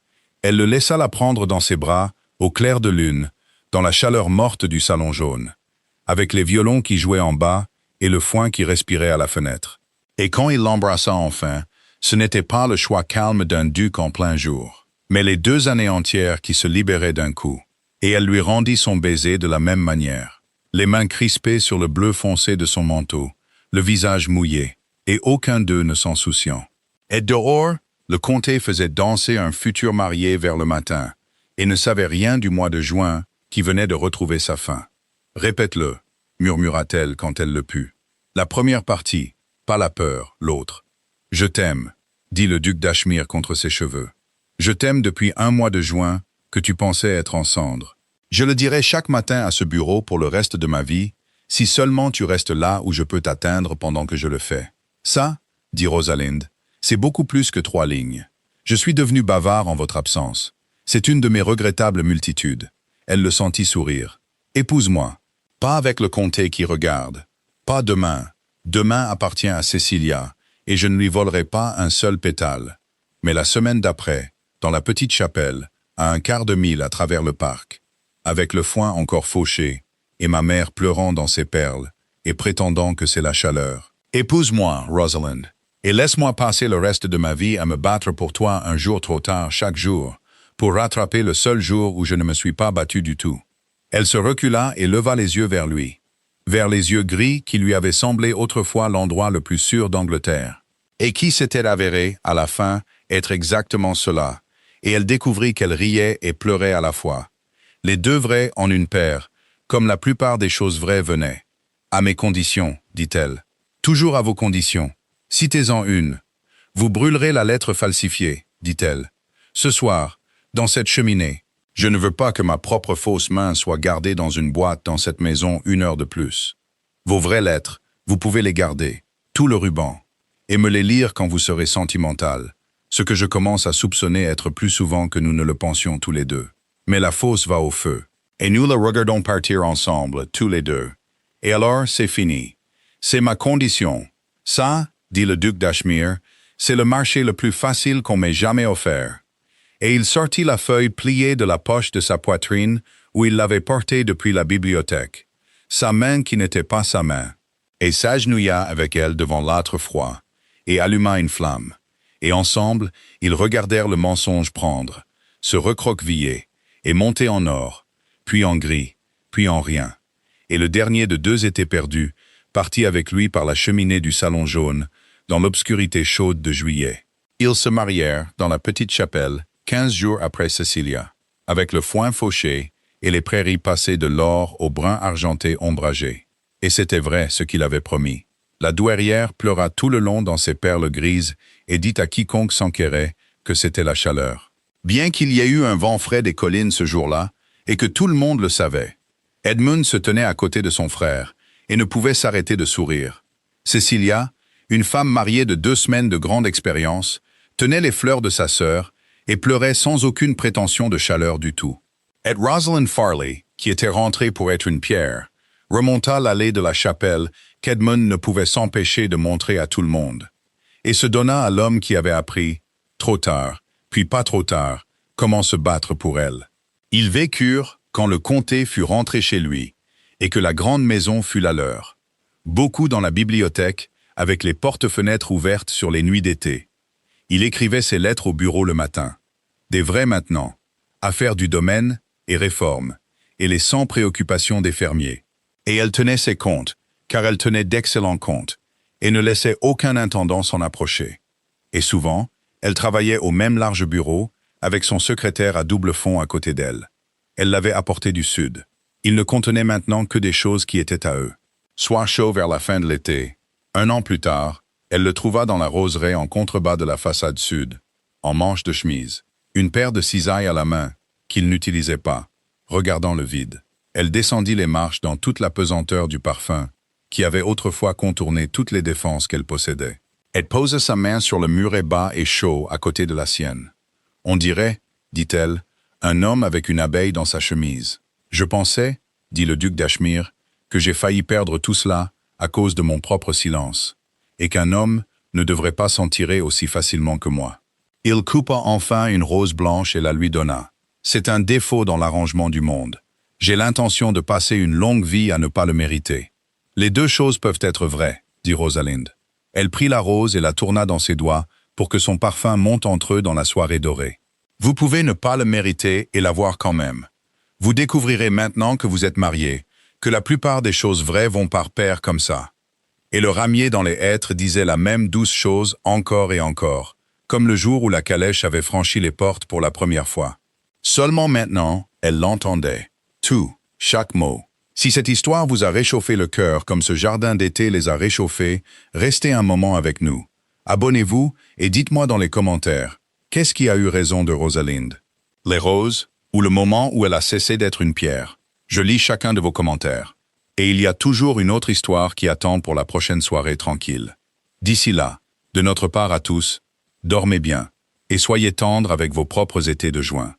Elle le laissa la prendre dans ses bras, au clair de lune, dans la chaleur morte du salon jaune, avec les violons qui jouaient en bas et le foin qui respirait à la fenêtre. Et quand il l'embrassa enfin, ce n'était pas le choix calme d'un duc en plein jour, mais les 2 années entières qui se libéraient d'un coup. Et elle lui rendit son baiser de la même manière, les mains crispées sur le bleu foncé de son manteau, le visage mouillé, et aucun d'eux ne s'en souciant. Et dehors, le comté faisait danser un futur marié vers le matin, et ne savait rien du mois de juin qui venait de retrouver sa faim. « Répète-le » murmura-t-elle quand elle le put. « La première partie, pas la peur, l'autre. »« Je t'aime » dit le duc d'Achmir contre ses cheveux. « Je t'aime depuis un mois de juin que tu pensais être en cendres. Je le dirai chaque matin à ce bureau pour le reste de ma vie, si seulement tu restes là où je peux t'atteindre pendant que je le fais. » Ça, dit Rosalind, c'est beaucoup plus que 3 lignes. Je suis devenu bavard en votre absence. C'est une de mes regrettables multitudes. Elle le sentit sourire. Épouse-moi. Pas avec le comté qui regarde. Pas demain. Demain appartient à Cecilia, et je ne lui volerai pas un seul pétale. Mais la semaine d'après, dans la petite chapelle, à un quart de mille à travers le parc, avec le foin encore fauché, et ma mère pleurant dans ses perles, et prétendant que c'est la chaleur. Épouse-moi, Rosalind, et laisse-moi passer le reste de ma vie à me battre pour toi un jour trop tard chaque jour, pour rattraper le seul jour où je ne me suis pas battu du tout. Elle se recula et leva les yeux vers lui, vers les yeux gris qui lui avaient semblé autrefois l'endroit le plus sûr d'Angleterre, et qui s'était avéré, à la fin, être exactement cela, et elle découvrit qu'elle riait et pleurait à la fois. Les deux vrais en une paire, comme la plupart des choses vraies venaient. « À mes conditions, dit-elle. Toujours à vos conditions. Citez-en une. Vous brûlerez la lettre falsifiée, dit-elle. Ce soir, dans cette cheminée. Je ne veux pas que ma propre fausse main soit gardée dans une boîte dans cette maison 1 heure de plus. Vos vraies lettres, vous pouvez les garder, tout le ruban, et me les lire quand vous serez sentimental, ce que je commence à soupçonner être plus souvent que nous ne le pensions tous les deux. Mais la fausse va au feu, et nous la regardons partir ensemble, tous les deux. Et alors, c'est fini. C'est ma condition. Ça, dit le duc d'Achmir, c'est le marché le plus facile qu'on m'ait jamais offert. Et il sortit la feuille pliée de la poche de sa poitrine où il l'avait portée depuis la bibliothèque, sa main qui n'était pas sa main, et s'agenouilla avec elle devant l'âtre froid, et alluma une flamme. Et ensemble, ils regardèrent le mensonge prendre, se recroqueviller, et monter en or, puis en gris, puis en rien. Et le dernier de deux était perdu, parti avec lui par la cheminée du salon jaune, dans l'obscurité chaude de juillet. Ils se marièrent dans la petite chapelle, 15 jours après Cecilia, avec le foin fauché et les prairies passées de l'or au brun argenté ombragé. Et c'était vrai ce qu'il avait promis. La douairière pleura tout le long dans ses perles grises et dit à quiconque s'enquérait que c'était la chaleur. Bien qu'il y ait eu un vent frais des collines ce jour-là, et que tout le monde le savait, Edmund se tenait à côté de son frère et ne pouvait s'arrêter de sourire. Cecilia, une femme mariée de 2 semaines de grande expérience, tenait les fleurs de sa sœur et pleurait sans aucune prétention de chaleur du tout. Et Rosalind Farley, qui était rentrée pour être une pierre, remonta l'allée de la chapelle qu'Edmund ne pouvait s'empêcher de montrer à tout le monde, et se donna à l'homme qui avait appris, trop tard, puis pas trop tard, comment se battre pour elle. Ils vécurent quand le comté fut rentré chez lui, et que la grande maison fut la leur. Beaucoup dans la bibliothèque, avec les portes-fenêtres ouvertes sur les nuits d'été. Il écrivait ses lettres au bureau le matin. Des vrais maintenant, affaires du domaine et réformes, et les sans préoccupations des fermiers. Et elle tenait ses comptes, car elle tenait d'excellents comptes, et ne laissait aucun intendant s'en approcher. Et souvent, elle travaillait au même large bureau, avec son secrétaire à double fond à côté d'elle. Elle l'avait apporté du sud. Il ne contenait maintenant que des choses qui étaient à eux. Soir chaud vers la fin de l'été. 1 an plus tard, elle le trouva dans la roseraie en contrebas de la façade sud, en manche de chemise, une paire de cisailles à la main, qu'il n'utilisait pas, regardant le vide. Elle descendit les marches dans toute la pesanteur du parfum, qui avait autrefois contourné toutes les défenses qu'elle possédait. Elle posa sa main sur le muret bas et chaud à côté de la sienne. On dirait, dit-elle, un homme avec une abeille dans sa chemise. Je pensais, dit le duc d'Achmir, que j'ai failli perdre tout cela à cause de mon propre silence, et qu'un homme ne devrait pas s'en tirer aussi facilement que moi. Il coupa enfin une rose blanche et la lui donna. C'est un défaut dans l'arrangement du monde. J'ai l'intention de passer une longue vie à ne pas le mériter. Les deux choses peuvent être vraies, dit Rosalind. Elle prit la rose et la tourna dans ses doigts pour que son parfum monte entre eux dans la soirée dorée. Vous pouvez ne pas le mériter et l'avoir quand même. Vous découvrirez maintenant que vous êtes mariés, que la plupart des choses vraies vont par paires comme ça. Et le ramier dans les hêtres disait la même douce chose encore et encore, comme le jour où la calèche avait franchi les portes pour la première fois. Seulement maintenant, elle l'entendait. Tout, chaque mot. Si cette histoire vous a réchauffé le cœur comme ce jardin d'été les a réchauffés, restez un moment avec nous. Abonnez-vous et dites-moi dans les commentaires, qu'est-ce qui a eu raison de Rosalind? Les roses ou le moment où elle a cessé d'être une pierre? Je lis chacun de vos commentaires. Et il y a toujours une autre histoire qui attend pour la prochaine soirée tranquille. D'ici là, de notre part à tous, dormez bien et soyez tendres avec vos propres étés de juin.